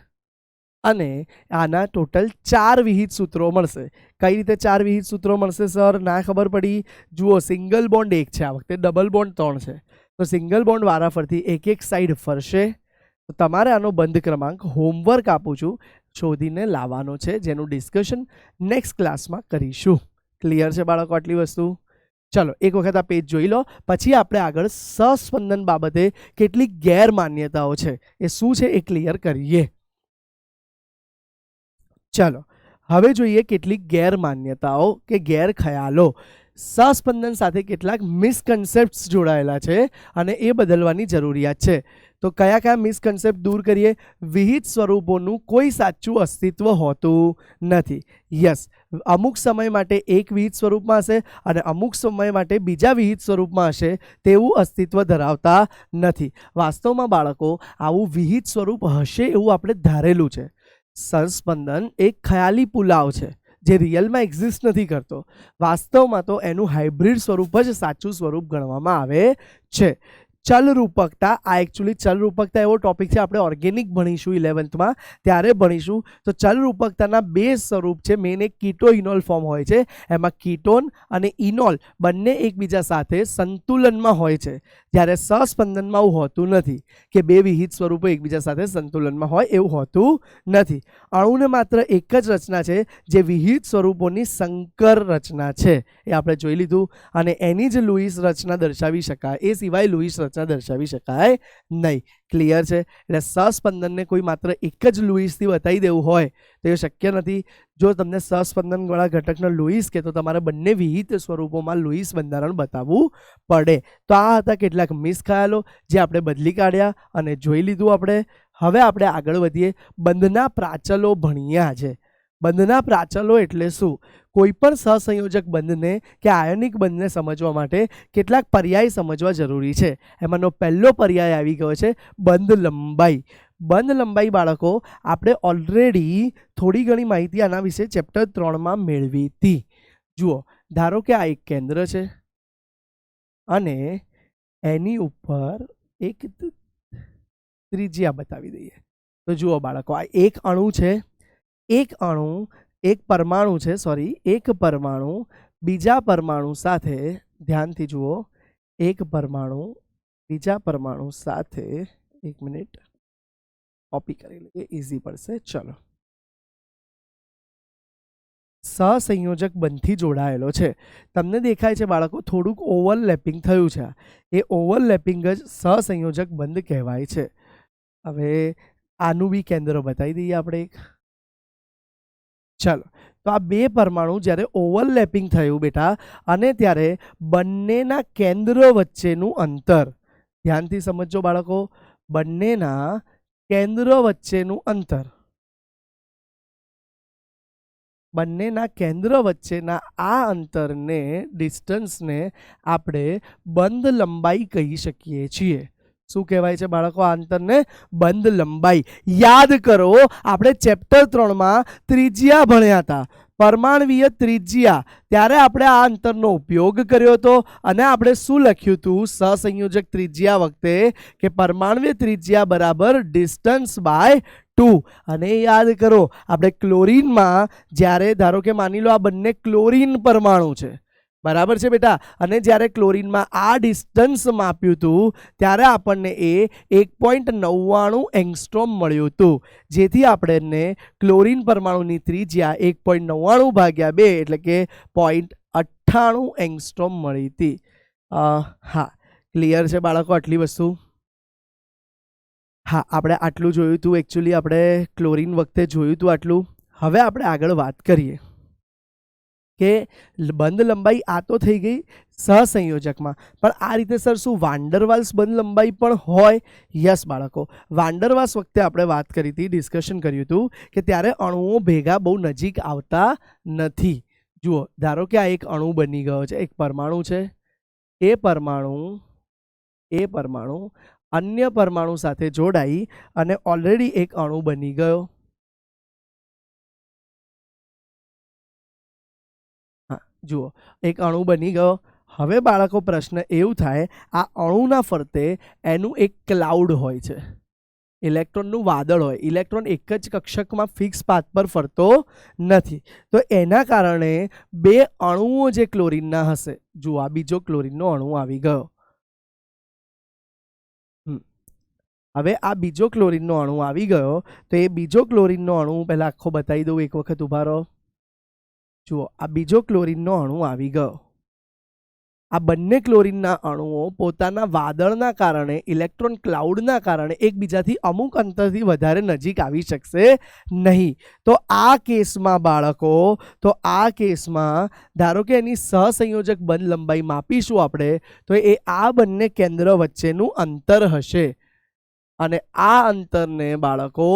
અને આના ટોટલ 4 વિહિત સૂત્રો મળશે. કઈ રીતે 4 વિહિત સૂત્રો મળશે સર? ના ખબર પડી? જુઓ સિંગલ બોન્ડ 1 છે, આ વખતે ડબલ બોન્ડ 3 છે. તો સિંગલ બોન્ડ વારાફરતી એક સાઈડ ફરશે. તો તમારે આનો બંધ ક્રમાંક હોમવર્ક આપું છું શોધીને લાવવાનો છે, જેનું ડિસ્કશન નેક્સ્ટ ક્લાસમાં કરીશું. ક્લિયર છે બાળકો આટલી વસ્તુ? ચલો એક વખત આ પેજ જોઈ લો, પછી આપણે આગળ સહસ્પંદન બાબતે કેટલીક ગેરમાન્યતાઓ છે એ શું છે એ ક્લિયર કરીએ. ચલો હવે જોઈએ કેટલીક ગેરમાન્યતાઓ કે ગેરખ્યાલો. સહસ્પંદન સાથે કેટલાક મિસકન્સેપ્ટ્સ જોડાયેલા છે અને એ બદલવાની જરૂરિયાત છે. તો કયા કયા મિસકન્સેપ્ટ દૂર કરીએ? વિહિત સ્વરૂપોનું કોઈ સાચું અસ્તિત્વ હોતું નથી. યસ, અમુક સમય માટે એક વિહિત સ્વરૂપમાં હશે અને અમુક સમય માટે બીજા વિહિત સ્વરૂપમાં હશે તેવું અસ્તિત્વ ધરાવતા નથી. વાસ્તવમાં બાળકો આવું વિહિત સ્વરૂપ હશે એવું આપણે ધારેલું છે. સહસ્પંદન એક ખ્યાલી પુલાવ છે જે રિયલમાં એક્ઝિસ્ટ નથી કરતો. વાસ્તવમાં તો એનું હાઇબ્રિડ સ્વરૂપ જ સાચું સ્વરૂપ ગણવામાં આવે છે. ચલરૂપકતા, આ એકચ્યુઅલી ચલરૂપકતા એવો ટોપિક છે, આપણે ઓર્ગેનિક ભણીશું 11th ત્યારે ભણીશું. તો ચલરૂપકતાના 2 સ્વરૂપ છે. મેઇન એક કીટો ઇનોલ ફોર્મ હોય છે, એમાં કીટોન અને ઇનોલ બંને એકબીજા સાથે સંતુલનમાં હોય છે. જ્યારે સહસ્પંદનમાં એવું હોતું નથી કે 2 વિહિત સ્વરૂપો એકબીજા સાથે સંતુલનમાં હોય, એવું હોતું નથી. અણુને માત્ર એક જ રચના છે જે વિહિત સ્વરૂપોની સંકર રચના છે, એ આપણે જોઈ લીધું. અને એની જ લુઈસ રચના દર્શાવી શકાય, એ સિવાય લુઈસ રચના દર્શાવી શકાય નહીં. ક્લિયર છે? એટલે સહસ્પંદનને કોઈ માત્ર એક જ લુઈસથી બતાવી દેવું હોય તો એ શક્ય નથી. જો તમને સહસ્પંદન વાળા ઘટકનો લુઈસ કે તો તમારે બંને વિહિત સ્વરૂપોમાં લુઈસ બંધારણ બતાવવું પડે. તો આ હતા કેટલાક મિસખ્યાલો જે આપણે બદલી કાઢ્યા અને જોઈ લીધું આપણે. હવે આપણે આગળ વધીએ. બંધના પ્રાચલો ભણ્યા છે. બંધના પ્રાચલો એટલે શું? કોઈ પણ સહસંયોજક બંધને કે આયનિક બંધને સમજવા માટે કેટલાક પર્યાય સમજવા જરૂરી છે. એમાંનો પહેલો પર્યાય આવી ગયો છે બંધ લંબાઈ. બંધ લંબાઈ બાળકો આપણે ઓલરેડી થોડી ઘણી માહિતી આના વિશે ચેપ્ટર 3 મેળવી હતી. જુઓ, ધારો કે આ એક કેન્દ્ર છે અને એની ઉપર એક ત્રિજ્યા બતાવી દઈએ. તો જુઓ બાળકો, આ એક અણુ છે, એક પરમાણુ છે, એક પરમાણુ બીજા પરમાણુ સાથે, ધ્યાનથી જુઓ, એક પરમાણુ બીજા પરમાણુ સાથે, એક મિનિટ કોપી કરી લઈએ, ઈઝી પડશે. ચલો, સહસંયોજક બંધથી જોડાયેલો છે. તમને દેખાય છે બાળકો થોડુંક ઓવરલેપિંગ થયું છે. એ ઓવરલેપિંગ જ સહસંયોજક બંધ કહેવાય છે. હવે આનું બી કેન્દ્ર બતાવી દઈએ આપણે એક. ચલો, તો આ 2 પરમાણુ જ્યારે ઓવરલેપિંગ થયું બેટા, અને ત્યારે બંનેના કેન્દ્ર વચ્ચેનું અંતર, ધ્યાનથી સમજો બાળકો, બંનેના કેન્દ્ર વચ્ચેનું અંતર, બંનેના કેન્દ્ર વચ્ચેના આ અંતરને, ડિસ્ટન્સને આપણે બંધ લંબાઈ કહી શકીએ છીએ. શું કહેવાય છે બાળકો આ અંતરને? બંધ લંબાઈ. યાદ કરો, આપણે ચેપ્ટર 3 ત્રિજ્યા ભણ્યા હતા, પરમાણવીય ત્રિજ્યા. ત્યારે આપણે આ અંતરનો ઉપયોગ કર્યો હતો અને આપણે શું લખ્યું હતું સહસંયોજક ત્રિજ્યા વખતે? કે પરમાણવીય ત્રિજ્યા બરાબર ડિસ્ટન્સ બાય 2. અને યાદ કરો, આપણે ક્લોરીનમાં જ્યારે, ધારો કે માની લો આ બંને ક્લોરીન પરમાણુ છે, બરાબર છે બેટા, અને જ્યારે ક્લોરીનમાં આ ડિસ્ટન્સ માપ્યું હતું ત્યારે આપણને એ 1.99 એંગસ્ટ્રોમ મળ્યું હતું, જેથી આપણને ક્લોરીન પરમાણુની ત્રિજ્યા 1.99 ભાગ્યા 2 એટલે કે 0.98 એંગસ્ટ્રોમ મળી હતી. હા, ક્લિયર છે બાળકો આટલી વસ્તુ? હા, આપણે આટલું જોયું હતું. એકચ્યુઅલી આપણે ક્લોરીન વખતે જોયું હતું આટલું. હવે આપણે આગળ વાત કરીએ કે બંધ લંબાઈ આ તો થઈ ગઈ સહસંયોજકમાં, પણ આ રીતે સર શું વાન્ડરવાલ્સ બંધ લંબાઈ પણ હોય? યસ બાળકો, વાન્ડરવાલ્સ વખતે આપણે વાત કરી હતી, ડિસ્કશન કર્યું હતું કે ત્યારે અણુઓ ભેગા બહુ નજીક આવતા નથી. જુઓ, ધારો કે આ એક અણુ બની ગયો છે, એક પરમાણુ છે. એ પરમાણુ અન્ય પરમાણુ સાથે જોડાઈ અને ઓલરેડી એક અણુ બની ગયો. હા, જુઓ, એક અણુ બની ગયો. હવે બાળકો પ્રશ્ન એવું થાય, આ અણુના ફરતે એનું એક ક્લાઉડ હોય છે, ઇલેક્ટ્રોનનું વાદળ હોય. ઇલેક્ટ્રોન એક જ કક્ષકમાં ફિક્સ પાથ પર ફરતો નથી, તો એના કારણે બે અણુઓ જે ક્લોરીનના હશે, જુઓ આ બીજો ક્લોરીનનો અણુ આવી ગયો. હવે આ બીજો ક્લોરીનનો અણુ આવી ગયો, તો એ બીજો ક્લોરીનનો અણુ પહેલા આખો બતાવી દઉં, એક વખત ઊભા રહો. જુઓ, આ બીજો ક્લોરીનનો અણુ આવી ગયો. આ બંને ક્લોરીનના અણુઓ પોતાના વાદળના કારણે, ઇલેક્ટ્રોન ક્લાઉડના કારણે એકબીજાથી અમુક અંતરથી વધારે નજીક આવી શકશે નહીં. તો આ કેસમાં બાળકો, તો આ કેસમાં ધારો કે એની સહસંયોજક બંધ લંબાઈ માપીશું આપણે, તો એ આ બંને કેન્દ્ર વચ્ચેનું અંતર હશે. અને આ અંતરને બાળકો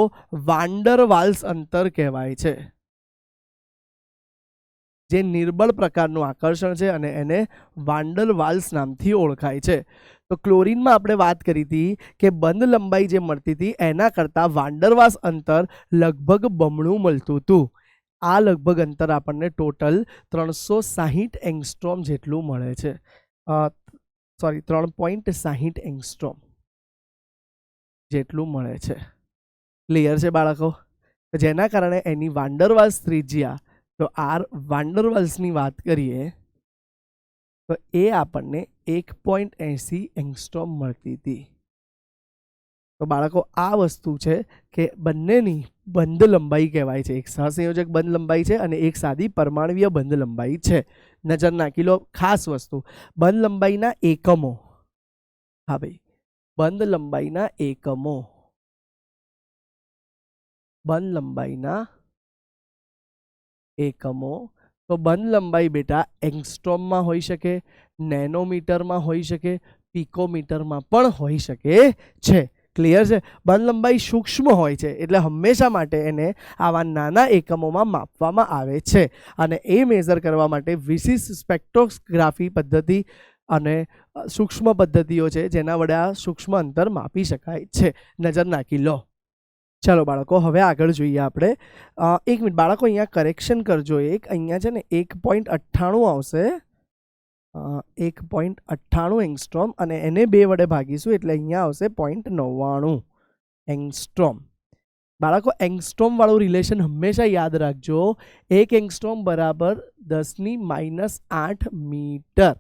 વાન્ડરવાલ્સ અંતર કહેવાય છે, જે નિર્બળ પ્રકારનું આકર્ષણ છે અને એને વાન્ડરવાલ્સ નામથી ઓળખાય છે. તો ક્લોરીનમાં આપણે વાત કરી હતી કે બંધ લંબાઈ જે મળતી હતી એના કરતાં વાન્ડરવાલ્સ અંતર લગભગ બમણું મળતું હતું. આ લગભગ અંતર આપણને ટોટલ 360 એંગસ્ટ્રોમ જેટલું મળે છે. 3.60 એંગસ્ટ્રોમ જેટલું મળે છે. ક્લિયર છે બાળકો? જેના કારણે એની વાન્ડરવાલ્સ ત્રિજ્યા, તો આર વાન્ડરવાલ્સની વાત કરીએ તો એ આપણને 1.80 એંગસ્ટ્રોમ મળતી હતી. તો બાળકો આ વસ્તુ છે કે બંનેની બંધ લંબાઈ કહેવાય છે. એક સહસંયોજક બંધ લંબાઈ છે અને એક સાદી પરમાણવીય બંધ લંબાઈ છે. નજર નાખી લો, ખાસ વસ્તુ, બંધ લંબાઈના એકમો. હા ભાઈ, બંધ લંબાઈના એકમો, બંધ લંબાઈના એકમો. તો બંધ લંબાઈ બેટા એંગસ્ટ્રોમમાં હોઈ શકે, નેનોમીટરમાં હોઈ શકે, પિકોમીટરમાં પણ હોઈ શકે છે. ક્લિયર છે? બંધ લંબાઈ સૂક્ષ્મ હોય છે એટલે હંમેશા માટે એને આવા નાના એકમોમાં માપવામાં આવે છે અને એ મેઝર કરવા માટે વિશિષ્ટ સ્પેક્ટ્રોસ્કોગ્રાફી પદ્ધતિ અને સૂક્ષ્મ પદ્ધતિઓ છે જેના વડે આ સૂક્ષ્મ અંતર માપી શકાય છે. નજર નાખી લો. ચાલો બાળકો, હવે આગળ જોઈએ આપણે. એક મિનિટ બાળકો, અહીંયા કરેક્શન કરજો. અહીંયા છે ને 1.98 આવશે, 1.98 એંગસ્ટ્રોમ, અને એને 2 વડે ભાગીશું એટલે અહીંયા આવશે 0.99 એંગસ્ટ્રોમ. બાળકો, એંગસ્ટ્રોમ વાળું રિલેશન હંમેશા યાદ રાખજો. 1 એંગસ્ટ્રોમ બરાબર 10⁻8 મીટર,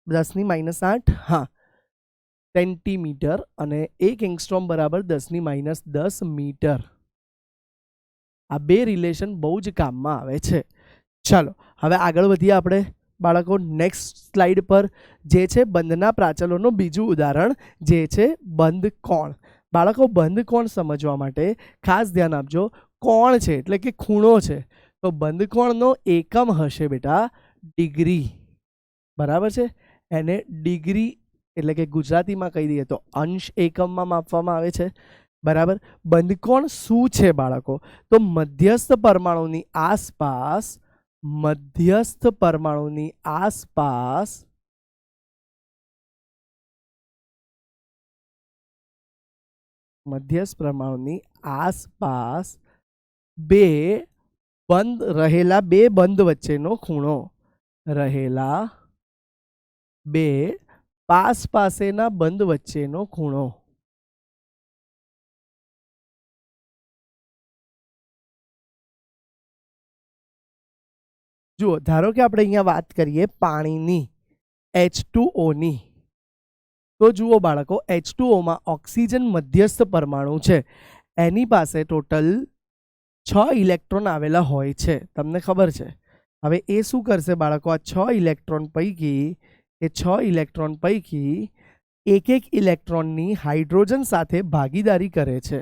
10⁻8 હા સેન્ટીમીટર, અને 1 એંગસ્ટ્રોમ બરાબર 10⁻10 મીટર. આ બે રિલેશન બહુ જ કામમાં આવે છે. ચાલો હવે આગળ વધીએ આપણે બાળકો નેક્સ્ટ સ્લાઇડ પર, જે છે બંધના પ્રાચલોનું બીજું ઉદાહરણ, જે છે બંધ કોણ. બાળકો, બંધ કોણ સમજવા માટે ખાસ ધ્યાન આપજો. કોણ છે એટલે કે ખૂણો છે, તો બંધ કોણનો એકમ હશે બેટા ડિગ્રી. બરાબર છે? એને ડિગ્રી એટલે કે ગુજરાતીમાં કહી દઈએ તો અંશ એકમમાં માપવામાં આવે છે. બરાબર? બંધકોણ શું છે બાળકો? તો મધ્યસ્થ પરમાણુની આસપાસ, મધ્યસ્થ પરમાણુની આસપાસ મધ્યસ્થ પરમાણુની આસપાસ બે બંધ વચ્ચેનો ખૂણો રહેલા, બે પાસેના બંધ વચ્ચેનો ખૂણો. જુઓ, ધારો કે આપણે અહીંયા વાત કરીએ પાણીની, H2O ની. તો જુઓ બાળકો, H2O માં ઓક્સિજન મધ્યસ્થ પરમાણુ છે, એની પાસે ટોટલ 6 ઇલેક્ટ્રોન આવેલા હોય છે. તમને ખબર છે? હવે એ શું કરશે બાળકો? આ 6 ઇલેક્ટ્રોન પૈકી એક એક ઇલેક્ટ્રોનની હાઇડ્રોજન સાથે ભાગીદારી કરે છે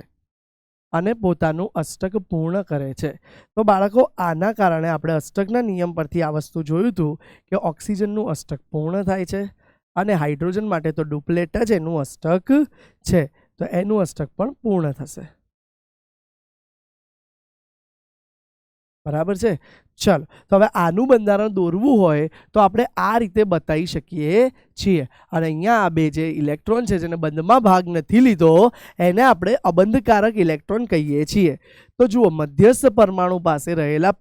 અને પોતાનું અષ્ટક પૂર્ણ કરે છે. તો બાળકો, આના કારણે આપણે અષ્ટકના નિયમ પરથી આ વસ્તુ જોયું હતું કે ઓક્સિજનનું અષ્ટક પૂર્ણ થાય છે અને હાઇડ્રોજન માટે તો ડુપ્લેટ જ એનું અષ્ટક છે, તો એનું અષ્ટક પણ પૂર્ણ થશે. બરાબર છે. ચલો, તો હવે આનું બંધારણ દોરવું હોય તો આપણે આ રીતે બતાવી શકીએ છીએ. અને અહીંયા આ બે જે ઇલેક્ટ્રોન છે જેને બંધમાં ભાગ નથી લીધો એને આપણે અબંધકારક ઇલેક્ટ્રોન કહીએ છીએ. તો જુઓ, મધ્યસ્થ પરમાણુ પાસે રહેલા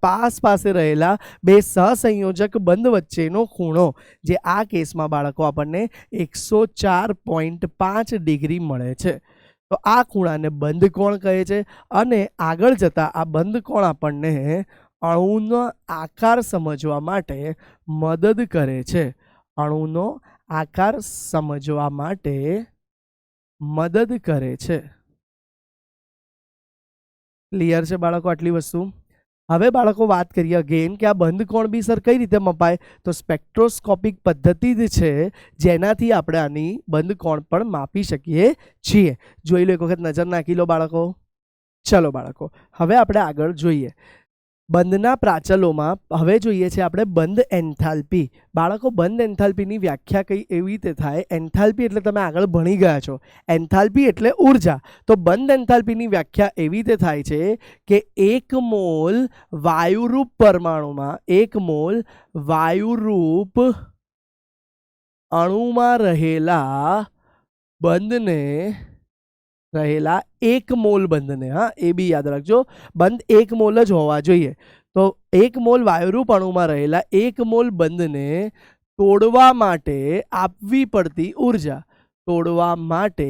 પાસે રહેલા બે સહસંયોજક બંધ વચ્ચેનો ખૂણો, જે આ કેસમાં બાળકો આપણને 104.5 ડિગ્રી મળે છે. તો આ ખૂણાને બંધ કોણ કહે છે અને આગળ જતા આ બંધ કોણ આપણને અણુનો આકાર સમજવા માટે મદદ કરે છે. અણુનો આકાર સમજવા માટે મદદ કરે છે. ક્લિયર છે બાળકો આટલી વસ્તુ? હવે બાળકો વાત કરીએ અગેન કે આ બંધ કોણ બી સર કઈ રીતે મપાય? તો સ્પેક્ટ્રોસ્કોપિક પદ્ધતિ જ છે જેનાથી આપણે આની બંધ કોણ પણ માપી શકીએ છીએ. જોઈ લો, એક વખત નજર નાખી લો બાળકો. ચલો બાળકો, હવે આપણે આગળ જોઈએ બંધના પ્રાચલોમાં. હવે જોઈએ છે આપણે બંધ એન્થાલ્પી. બાળકો, બંધ એન્થાલ્પીની વ્યાખ્યા કઈ એવી રીતે થાય? એન્થાલ્પી એટલે તમે આગળ ભણી ગયા છો, એન્થાલ્પી એટલે ઉર્જા. તો બંધ એન્થાલ્પીની વ્યાખ્યા એવી રીતે થાય છે કે 1 મોલ વાયુરૂપ પરમાણુમાં, 1 મોલ વાયુરૂપ અણુમાં રહેલા બંધને, 1 મોલ બંધને, હા એ બી યાદ રાખજો, બંધ 1 મોલ જ હોવા જોઈએ. તો 1 મોલ વાયુરૂપ અણુમાં રહેલા 1 મોલ બંધને તોડવા માટે આપવી પડતી ઉર્જા, તોડવા માટે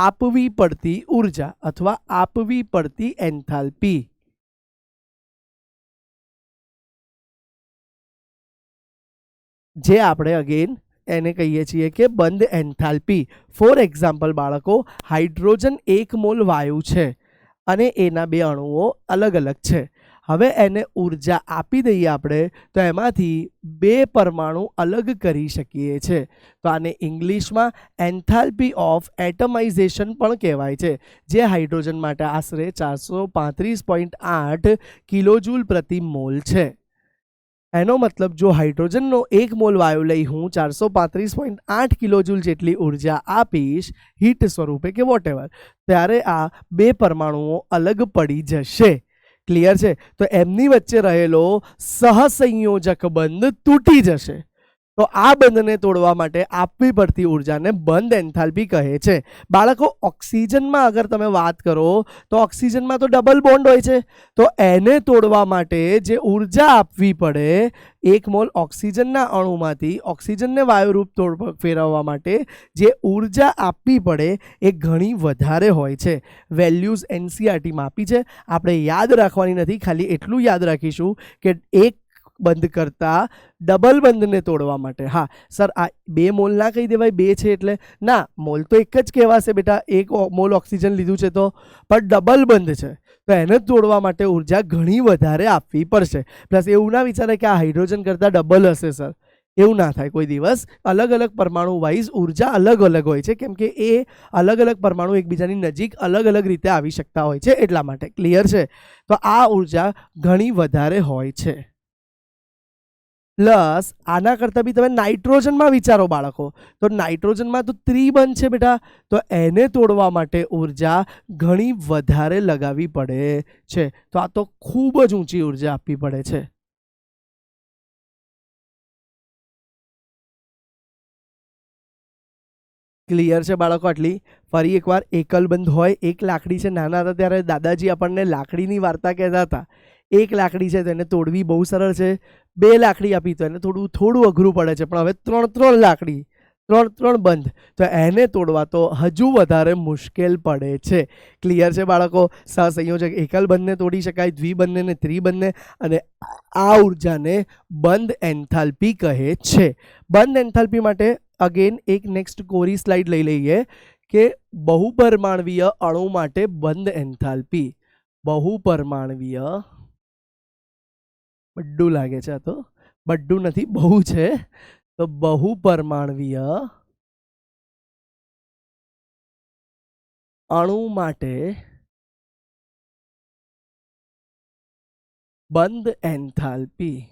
આપવી પડતી ઉર્જા અથવા આપવી પડતી એન્થાલ્પી, જે આપણે અગેન એને કહીએ છીએ કે બંધ એન્થાલ્પી. ફોર એક્ઝામ્પલ બાળકો, હાઇડ્રોજન 1 મોલ વાયુ છે અને એના બે અણુઓ અલગ અલગ છે. હવે એને ઉર્જા આપી દઈએ આપણે તો એમાંથી બે પરમાણુ અલગ કરી શકીએ છીએ. તો આને ઇંગ્લિશમાં એન્થાલ્પી ઓફ એટમાઇઝેશન પણ કહેવાય છે, જે હાઇડ્રોજન માટે આશરે 435.8 કિલોજૂલ પ્રતિ મોલ છે. એનો મતલબ, જો હાઇડ્રોજનનો 1 મોલ વાયુ લઈ હું 435.8 કિલોજૂલ જેટલી ઉર્જા આપીશ હીટ સ્વરૂપે કે વોટેવર, ત્યારે આ બે પરમાણુઓ અલગ પડી જશે. ક્લિયર છે? તો એમની વચ્ચે રહેલો સહસંયોજક બંધ તૂટી જશે. તો આ બંધને તોડવા માટે આપવી પડતી ઉર્જાને બંધ એન્થાલ્પી કહે છે. બાળકો, ઓક્સિજનમાં અગર તમે વાત કરો તો ઓક્સિજનમાં તો ડબલ બોન્ડ હોય છે, તો એને તોડવા માટે જે ઉર્જા આપવી પડે 1 મોલ ઓક્સિજનના અણુમાંથી ઓક્સિજનને વાયુરૂપ ફેરવવા માટે જે ઉર્જા આપવી પડે એ ઘણી વધારે હોય છે. વેલ્યુઝ એનસીઆરટીમાં આપી છે, આપણે યાદ રાખવાની નથી, ખાલી એટલું યાદ રાખીશું કે એક બંધ કરતા ડબલ બંધને તોડવા માટે, હા સર આ 2 મોલ ના કહી દેવાય, 2 છે એટલે ના, મોલ તો એક જ કહેવાશે બેટા, 1 મોલ ઓક્સિજન લીધું છે તો, પણ ડબલ બંધ છે તો એને તોડવા માટે ઉર્જા ઘણી વધારે આપવી પડશે. પ્લસ એવું ના વિચારે કે આ હાઇડ્રોજન કરતા ડબલ હશે સર, એવું ના થાય કોઈ દિવસ. અલગ અલગ પરમાણુ વાઇઝ ઉર્જા અલગ અલગ હોય છે, કેમ કે એ અલગ અલગ પરમાણુ એકબીજાની નજીક અલગ અલગ રીતે આવી શકતા હોય છે, એટલા માટે. ક્લિયર છે? તો આ ઉર્જા ઘણી વધારે હોય છે. પ્લસ આના કરતાં બી તમે નાઇટ્રોજનમાં વિચારો બાળકો, તો નાઇટ્રોજનમાં તો ત્રિબંધ છે બેટા, તો એને તોડવા માટે ઉર્જા ઘણી વધારે લગાવવી પડે છે. તો આ તો ખૂબ જ ઊંચી ઉર્જા આપવી પડે છે. ક્લિયર છે બાળકો આટલી? ફરી એકવાર, એકલ બંધ હોય, એક લાકડી છે. નાના હતા ત્યારે દાદાજી આપણને લાકડીની વાર્તા કહેતા હતા. એક લાકડી છે તો એને તોડવી બહુ સરળ છે, 2 લાકડી આપી તો એને થોડું અઘરું પડે છે, પણ હવે 3 લાકડી, 3 બંધ, તો એને તોડવા તો હજુ વધારે મુશ્કેલ પડે છે. ક્લિયર છે બાળકો? સહસંયોજક એકલ બંધને તોડી શકાય, દ્વિબંધને ને ત્રિબંધને, અને આ ઉર્જાને બંધ એન્થાલ્પી કહે છે. બંધ એન્થાલ્પી માટે અગેન એક નેક્સ્ટ કોરી સ્લાઇડ લઈ લઈએ કે બહુપરમાણવીય અણુ માટે બંધ એન્થાલ્પી. બહુપરમાણવીય, બડ્ડું લાગે છે, આ તો બડ્ડું નથી, બહુ છે, તો બહુપરમાણવીય અણુ માટે બંધ એન્થાલ્પી.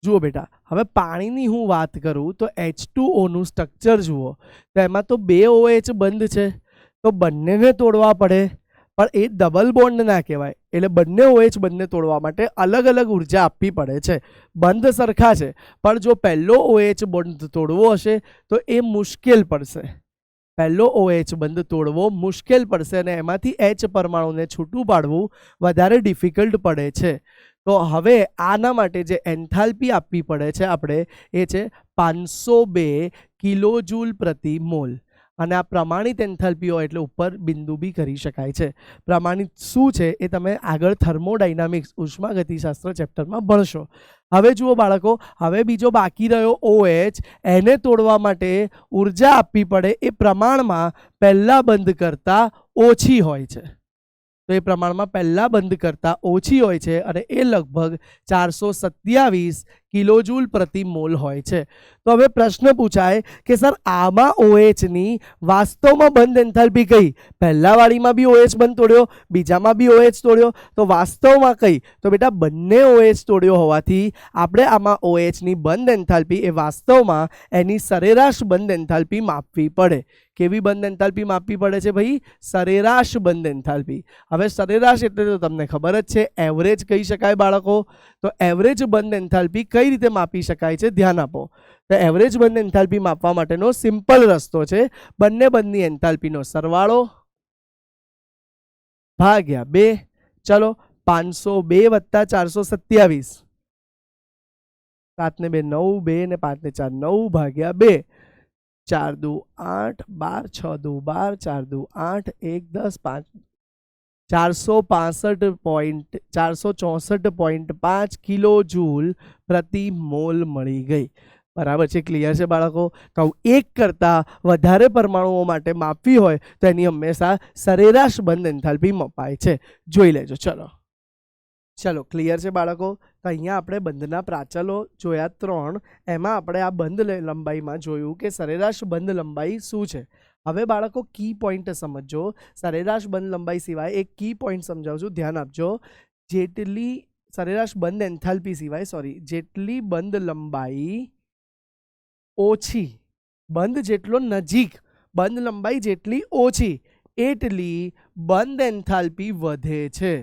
જુઓ બેટા, હવે પાણીની હું વાત કરું તો H2O નું સ્ટ્રક્ચર જુઓ, તો એમાં તો 2 OH બંધ છે, તો બંનેને તોડવા પડે, પણ એ ડબલ બોન્ડ ના કહેવાય. એટલે બંને OH બંને તોડવા માટે અલગ અલગ ઉર્જા આપવી પડે છે. બંધ સરખા છે, પણ જો પહેલો OH બંધ તોડવો હશે તો એ મુશ્કેલ પડશે. પહેલો OH બંધ તોડવો મુશ્કેલ પડશે અને એમાંથી H પરમાણુને છૂટું પાડવું વધારે ડિફિકલ્ટ પડે છે. તો હવે આના માટે જે એન્થાલ્પી આપવી પડે છે આપણે, એ છે 502 કિલોજૂલ પ્રતિ મોલ. અને આ પ્રમાણિત એન્થાલ્પી હોય એટલે ઉપર બિંદુ બી કરી શકાય છે. પ્રમાણિત શું છે એ તમે આગળ થર્મોડાયનામિક્સ ઉષ્માગતિશાસ્ત્ર ચેપ્ટરમાં ભણશો. હવે જુઓ બાળકો, હવે બીજો બાકી રહ્યો OH. એને તોડવા માટે ઉર્જા આપવી પડે, એ પ્રમાણમાં પહેલા બંધ કરતાં ઓછી હોય છે. તો એ પ્રમાણમાં પહેલા બંધ કરતાં ઓછી હોય છે અને એ લગભગ 427 કિલોજૂલ પ્રતિ મોલ હોય છે. તો હવે પ્રશ્ન પૂછાય કે સર આમાં OH ની વાસ્તવમાં બંધ એન્થાલ્પી કઈ? પહેલા વાળીમાં બી OH બંધ તોડ્યો, બીજામાં બી OH તોડ્યો, તો વાસ્તવમાં કઈ? તો બેટા બંને OH તોડ્યો હોવાથી આપણે આમાં OH ની બંધ એન્થાલ્પી એ વાસ્તવમાં એની સરેરાશ બંધ એન્થાલ્પી માપવી પડે. કેવી બંધ એન્થાલ્પી માપવી પડે છે ભાઈ? સરેરાશ બંધ એન્થાલ્પી. હવે સરેરાશ એટલે તો તમને ખબર જ છે, એવરેજ કહી શકાય બાળકો. તો એવરેજ બંધ એન્થાલ્પી કઈ રીતે માપી શકાય છે? ધ્યાન આપો. તો એવરેજ બંધ એન્થાલ્પી માપવા માટેનો સિમ્પલ રસ્તો છે બંને બંધની એન્થાલ્પીનો સરવાળો ભાગ્યા 2. ચલો 502 વત્તા 427, 7 ને 2 9, 2 ને 5 ને 4 9 ભાગ્યા 2. 4 દુ 8, 12, 6 દુ 12, 4 દુ 8, 1 10, 5 464.5 કિલોજૂલ પ્રતિ મોલ મળી ગઈ. બરાબર છે, ક્લિયર છે બાળકો? કહું એક કરતાં વધારે પરમાણુઓ માટે માપવી હોય તો એની હંમેશા સરેરાશ બંધ એન્થાલ્પી મપાય છે. જોઈ લેજો. ચલો ક્લિયર છે બાળકો? તો અહીંયા આપણે બંધના પ્રાચલો જોયા 3. એમાં આપણે આ બંધ લંબાઈમાં જોયું કે સરેરાશ બંધ લંબાઈ શું છે. હવે બાળકો કી પોઈન્ટ સમજો. સરેરાશ બંધ લંબાઈ સિવાય એક કી પોઈન્ટ સમજાવું છું, ધ્યાન આપજો. જેટલી સરેરાશ બંધ એન્થાલ્પી સિવાય જેટલી બંધ લંબાઈ ઓછી, બંધ જેટલો નજીક, બંધ લંબાઈ જેટલી ઓછી એટલી બંધ એન્થાલ્પી વધે છે.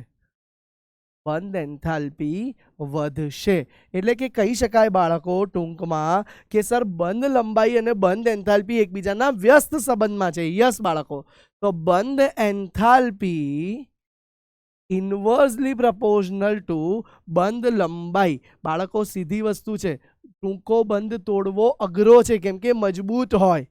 બંધ એન્થાલ્પી વધશે. એટલે કે કહી શકાય બાળકો ટૂંકમાં કે સર બંધ લંબાઈ અને બંધ એન્થાલ્પી એકબીજાના વ્યસ્ત સંબંધમાં છે. યસ બાળકો. તો બંધ એન્થાલ્પી ઇન્વર્સલી પ્રપોર્શનલ ટુ બંધ લંબાઈ. બાળકો સીધી વસ્તુ છે. ટૂંકો બંધ તોડવો અઘરો છે કેમ કે મજબૂત હોય,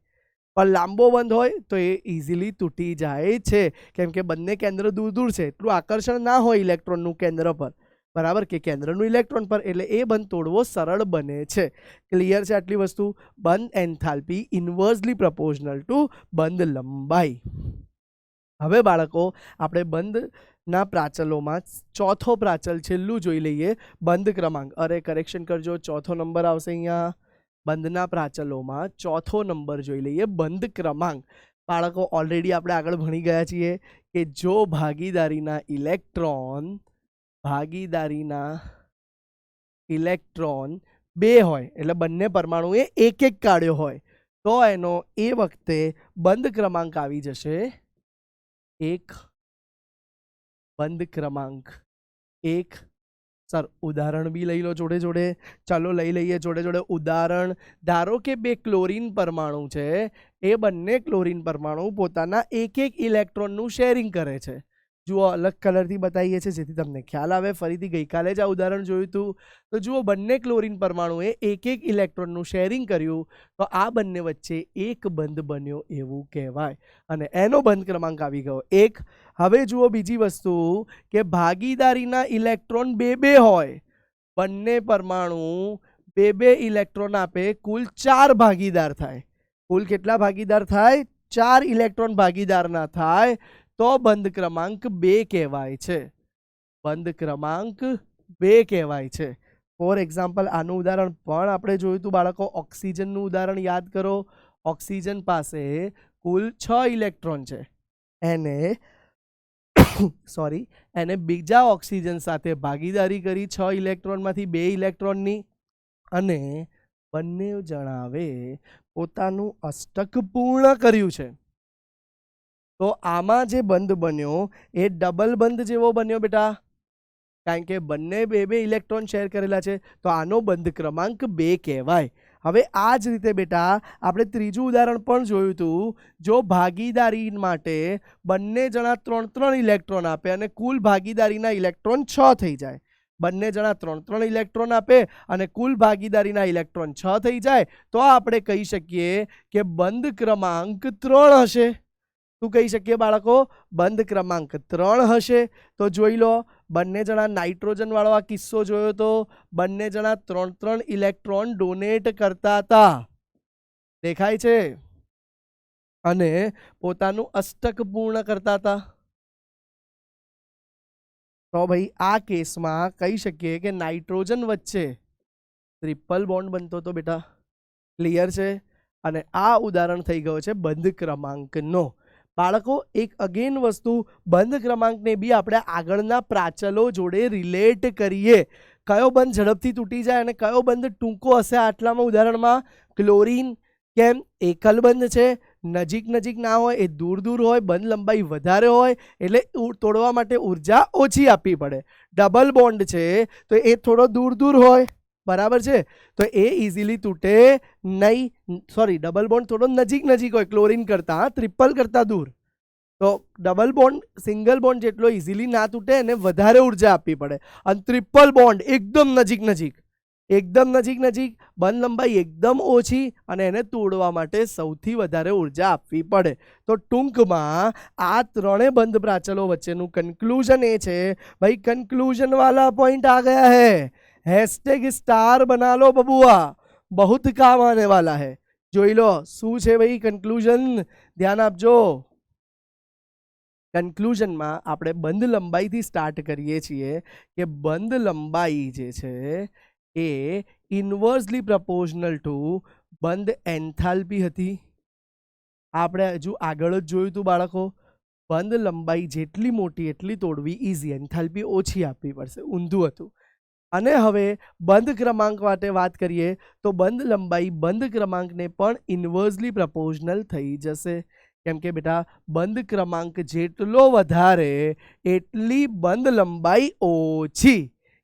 પણ લાંબો બંધ હોય તો એ ઇઝીલી તૂટી જાય છે કેમ કે બંને કેન્દ્ર દૂર દૂર છે. એટલું આકર્ષણ ના હોય ઇલેક્ટ્રોનનું કેન્દ્ર પર, બરાબર, કે કેન્દ્રનું ઇલેક્ટ્રોન પર, એટલે એ બંધ તોડવો સરળ બને છે. ક્લિયર છે આટલી વસ્તુ? બંધ એન્થાલ્પી ઇન્વર્સલી પ્રપોર્શનલ ટુ બંધ લંબાઈ. હવે બાળકો આપણે બંધના પ્રાચલોમાં ચોથો પ્રાચલ છેલ્લું જોઈ લઈએ. બંધ ક્રમાંક. અરે કરેક્શન કરજો, ચોથો નંબર આવશે અહીંયા. બંધના પ્રાચલોમાં ચોથો નંબર જોઈ લઈએ, બંધ ક્રમાંક. બાળકો ઓલરેડી આપણે આગળ ભણી ગયા છીએ કે જો ભાગીદારીના ઇલેક્ટ્રોન 2 હોય એટલે બંને પરમાણુએ એક એક કાઢ્યો હોય તો એનો એ વખતે બંધ ક્રમાંક આવી જશે 1. બંધ ક્રમાંક 1. સર ઉદાહરણ બી લઈ લો જોડે જોડે. ચાલો લઈ લઈએ જોડે જોડે ઉદાહરણ. ધારો કે 2 ક્લોરીન પરમાણુ છે, એ બંને ક્લોરીન પરમાણુ પોતાના એક એક ઇલેક્ટ્રોનનું શેરિંગ કરે છે. જુઓ અલગ કલરથી બતાવીએ છીએ જેથી તમને ખ્યાલ આવે. ફરીથી ગઈકાલે જ આ ઉદાહરણ જોયું હતું. તો જુઓ બંને ક્લોરીન પરમાણુએ એક એક ઇલેક્ટ્રોનનું શેરિંગ કર્યું તો આ બંને વચ્ચે એક બંધ બન્યો એવું કહેવાય અને એનો બંધ ક્રમાંક આવી ગયો 1. હવે જુઓ બીજી વસ્તુ કે ભાગીદારીના ઇલેક્ટ્રોન 2 હોય, બંને પરમાણુ 2 ઇલેક્ટ્રોન આપે, કુલ 4 ભાગીદાર થાય. કુલ કેટલા ભાગીદાર થાય? 4 ઇલેક્ટ્રોન ભાગીદાર ના થાય તો બંધ ક્રમાંક 2 કહેવાય છે. બંધ ક્રમાંક 2 કહેવાય છે. ફોર એક્ઝામ્પલ આનું ઉદાહરણ પણ આપણે જોયું હતું બાળકો. ઓક્સિજનનું ઉદાહરણ યાદ કરો. ઓક્સિજન પાસે કુલ 6 ઇલેક્ટ્રોન છે. એને સોરી એને બીજા ઓક્સિજન સાથે ભાગીદારી કરી 6 ઇલેક્ટ્રોનમાંથી 2 ઇલેક્ટ્રોનની, અને બંને જણાવે પોતાનું અષ્ટક પૂર્ણ કર્યું છે. તો આમાં જે બંધ બન્યો એ ડબલ બંધ જેવો બન્યો બેટા, કારણ કે બંને બે ઇલેક્ટ્રોન શેર કરેલા છે, તો આનો બંધ ક્રમાંક 2 કહેવાય. હવે આ જ રીતે બેટા આપણે ત્રીજું ઉદાહરણ પણ જોયું હતું. જો ભાગીદારી માટે બંને જણા 3 ઇલેક્ટ્રોન આપે અને કુલ ભાગીદારીના ઇલેક્ટ્રોન 6 થઈ જાય. બંને જણા 3 ઇલેક્ટ્રોન આપે અને કુલ ભાગીદારીના ઇલેક્ટ્રોન 6 થઈ જાય, તો આપણે કહી શકીએ કે બંધ ક્રમાંક 3 હશે. શું કહી શકીએ બાળકો? બંધ ક્રમાંક 3 હશે. તો જોઈ લો, બંને જણા નાઇટ્રોજન વાળો આ કિસ્સો જોયો તો બંને જણા 3 ઇલેક્ટ્રોન ડોનેટ કરતા હતા, દેખાય છે, અને પોતાનું અષ્ટક પૂર્ણ કરતા હતા. તો ભાઈ આ કેસમાં કહી શકીએ કે નાઇટ્રોજન વચ્ચે ટ્રિપલ બોન્ડ બનતો હતો બેટા. ક્લિયર છે? અને આ ઉદાહરણ થઈ ગયો છે બંધ ક્રમાંકનો. બાળકો એક અગેન વસ્તુ, બંધ ક્રમાંકને બી આપણે આગળના પ્રાચલો જોડે રિલેટ કરીએ. કયો બંધ ઝડપથી તૂટી જાય અને કયો બંધ ટૂંકો હશે આટલામાં ઉદાહરણમાં? ક્લોરીન. કેમ? એકલ બંધ છે, નજીક નજીક ના હોય, એ દૂર દૂર હોય, બંધ લંબાઈ વધારે હોય, એટલે તોડવા માટે ઉર્જા ઓછી આપવી પડે. ડબલ બોન્ડ છે તો એ થોડો દૂર દૂર હોય, બરાબર છે, તો એ ઇઝીલી તૂટે નહીં. સોરી, ડબલ બોન્ડ થોડો નજીક નજીક હોય ક્લોરીન કરતા, ટ્રિપલ કરતા દૂર. તો ડબલ બોન્ડ સિંગલ બોન્ડ જેટલો ઇઝીલી ના તૂટે, એને વધારે ઉર્જા આપવી પડે. અને ટ્રિપલ બોન્ડ એકદમ નજીક નજીક, એકદમ નજીક નજીક, બંધ લંબાઈ એકદમ ઓછી, અને એને તોડવા માટે સૌથી વધારે ઉર્જા આપવી પડે. તો ટૂંકમાં આ ત્રણેય બંધ પ્રાચલો વચ્ચેનું કન્ક્લુઝન એ છે ભાઈ, કન્ક્લુઝન વાલા પોઈન્ટ આ ગયા હૈ, हैशटैग स्टार बना लो बबुआ, बहुत काम आने वाला है. જોઈ લો શું છે ભાઈ કન્ક્લુઝન, ધ્યાન આપજો. કન્ક્લુઝનમાં આપણે બંધ લંબાઈથી સ્ટાર્ટ કરીએ છીએ કે બંધ લંબાઈ જે છે એ ઇન્વર્સલી પ્રપોર્શનલ ટુ બંધ એન્થાલ્પી હતી. આપણે હજુ આગળ જ જોયું હતું બાળકો, બંધ લંબાઈ જેટલી મોટી એટલી તોડવી ઇઝી, એન્થાલ્પી ઓછી આપવી પડશે, ઊંધું હતું. અને હવે બંધ ક્રમાંક માટે વાત કરીએ તો બંધ લંબાઈ બંધ ક્રમાંકને પણ ઇન્વર્સલી પ્રપોર્શનલ થઈ જશે. કેમ કે બેટા બંધ ક્રમાંક જેટલો વધારે એટલી બંધ લંબાઈ ઓછી.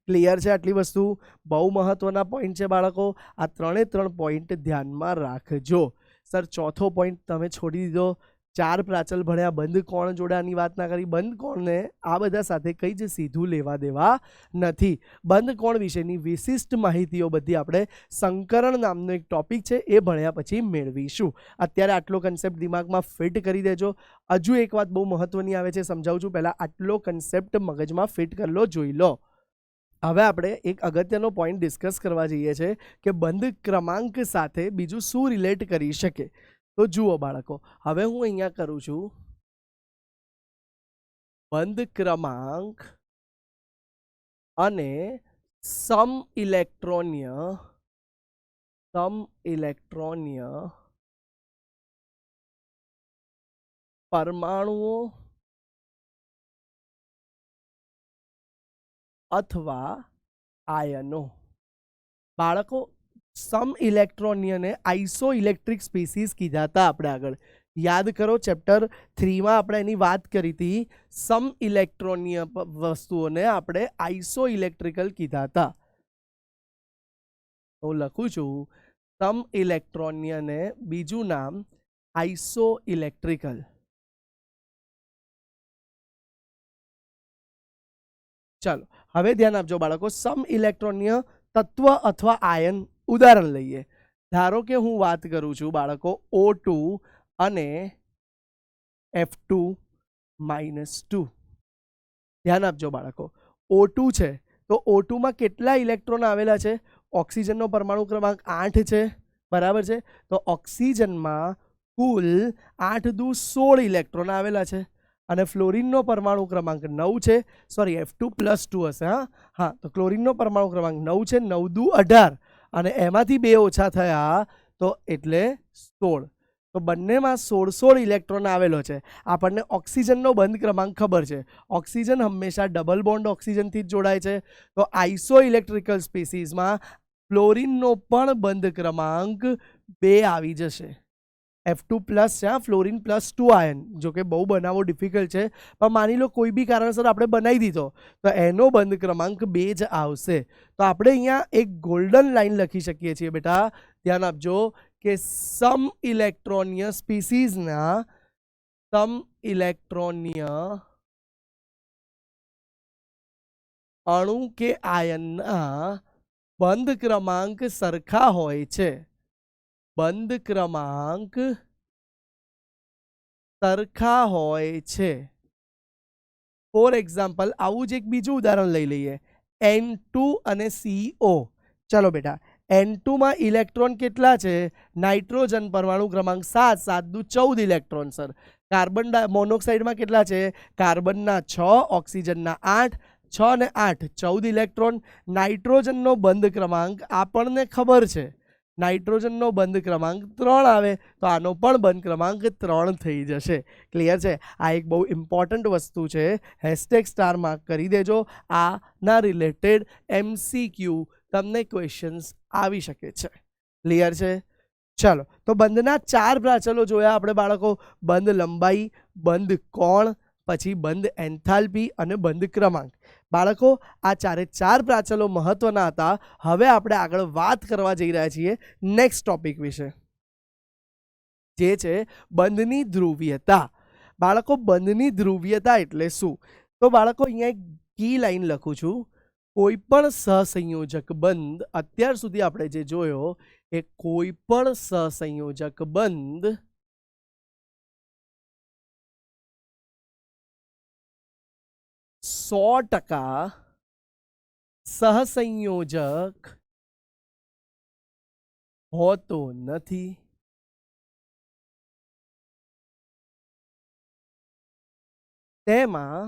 ક્લિયર છે આટલી વસ્તુ? બહુ મહત્વના પોઈન્ટ છે બાળકો, આ ત્રણ પોઈન્ટ ધ્યાનમાં રાખજો. સર ચોથો પોઈન્ટ તમે છોડી દીધો, 4 પ્રાચલ ભણ્યા, બંધ કોણ જોડે આની વાત ના કરી. બંધ કોણને આ બધા સાથે કઈ જ સીધું લેવા દેવા નથી. બંધ કોણ વિશેની વિશિષ્ટ માહિતીઓ બધી આપણે સંકરણ નામનો એક ટોપિક છે એ ભણ્યા પછી મેળવીશું. અત્યારે આટલો કન્સેપ્ટ દિમાગમાં ફિટ કરી દેજો. હજુ એક વાત બહુ મહત્વની આવે છે, સમજાવું છું. પહેલાં આટલો કન્સેપ્ટ મગજમાં ફિટ કરી લો, જોઈ લો. હવે આપણે એક અગત્યનો પોઈન્ટ ડિસ્કસ કરવા જઈએ છીએ કે બંધ ક્રમાંક સાથે બીજું શું રિલેટ કરી શકે. તો જુઓ બાળકો, હવે હું અહીંયા કરું છું બંધ ક્રમાંક અને સમ ઇલેક્ટ્રોનીય પરમાણુઓ અથવા આયનો. બાળકો સમ ઇલેક્ટ્રોનિયને આઇસો ઇલેક્ટ્રિક સ્પીસીસ કીધા હતા આપણે આગળ, યાદ કરો ચેપ્ટર 3માં આપણે એની વાત કરી હતી. સમ ઇલેક્ટ્રોનિય વસ્તુઓને આપણે આઇસો ઇલેક્ટ્રિકલ કીધા હતા. હું લખું છું સમ ઇલેક્ટ્રોનિયને બીજું નામ આઇસો ઇલેક્ટ્રિકલ. ચાલો હવે ધ્યાન આપજો બાળકો, સમ ઇલેક્ટ્રોનિય તત્વ અથવા આયન ઉદાહરણ લઈએ. ધારો કે હું વાત કરું છું બાળકો O2 અને F2-2. ધ્યાન આપજો બાળકો, O2 છે તો O2 માં કેટલા ઇલેક્ટ્રોન આવેલા છે? ઓક્સિજનનો પરમાણુ ક્રમાંક 8 છે, બરાબર છે. તો ઓક્સિજનમાં કુલ 8 દુ 16 ઇલેક્ટ્રોન આવેલા છે, અને ફ્લોરિનનો પરમાણુ ક્રમાંક 9 છે. સોરી, F2+2 હશે. હા, તો ક્લોરિનનો પરમાણુ ક્રમાંક 9 છે, 9 દુ 18, અને એમાંથી 2 ઓછા થયા તો એટલે 16. તો બંનેમાં 16 ઇલેક્ટ્રોન આવેલો છે. આપણને ઓક્સિજનનો બંધ ક્રમાંક ખબર છે. ઓક્સિજન હંમેશા ડબલ બોન્ડ ઓક્સિજનથી જ જોડાય છે. તો આઇસો ઇલેક્ટ્રિકલ સ્પીસીસમાં ફ્લોરિનનો પણ બંધ ક્રમાંક 2 આવી જશે. F2 પ્લસ છે, ફ્લોરિન +2 આયન. જો કે બહુ બનાવવો ડિફિકલ્ટ છે, પણ માની લો કોઈ બી કારણસર આપણે બનાવી દીધો તો એનો બંધ ક્રમાંક 2 જ આવશે. તો આપણે અહીંયા એક ગોલ્ડન લાઈન લખી શકીએ છીએ બેટા, ધ્યાન આપજો કે સમ ઇલેક્ટ્રોનીય સ્પીસીસના અણુ કે આયનના બંધ ક્રમાંક સરખા હોય છે. બંધ ક્રમાંક સરખા હોય છે. ફોર એક્ઝામ્પલ આવું જ એક બીજું ઉદાહરણ લઈ લઈએ, N2 અને CO. ચલો બેટા, N2 માં ઇલેક્ટ્રોન કેટલા છે? નાઇટ્રોજન પરમાણુ ક્રમાંક 7, 7 દુ 14 ઇલેક્ટ્રોન સર. કાર્બન મોનોક્સાઇડમાં કેટલા છે? કાર્બનના 6, ઓક્સિજનના 8, 6 ને 8 14 ઇલેક્ટ્રોન. નાઇટ્રોજનનો બંધ ક્રમાંક આપણને ખબર છે, નાઇટ્રોજનનો બંધ ક્રમાંક 3 આવે, તો આનો પણ બંધ ક્રમાંક 3 થઈ જશે. ક્લિયર છે? આ એક બહુ ઇમ્પોર્ટન્ટ વસ્તુ છે, #સ્ટાર માર્ક કરી દેજો. આના રિલેટેડ MCQ તમને ક્વેશ્ચન્સ આવી શકે છે. ક્લિયર છે? ચલો, તો બંધના 4 પ્રાચલો જોયા આપણે બાળકો: બંધ લંબાઈ, બંધ કોણ, પછી બંધ એન્થાલ્પી અને બંધ ક્રમાંક. બાળકો, આ 4 પ્રાચલો મહત્વના હતા. હવે આપણે આગળ વાત કરવા જઈ રહ્યા છીએ નેક્સ્ટ ટોપિક વિશે, જે છે બંધની ધ્રુવીયતા. બાળકો, બંધની ધ્રુવીયતા એટલે શું? તો બાળકો, અહીંયા એક કી લાઈન લખું છું. કોઈ પણ સહસંયોજક બંધ, અત્યાર સુધી આપણે જે જોયો એ કોઈ પણ સહસંયોજક બંધ %, સહસંયોજક હોતો નથી. તેમાં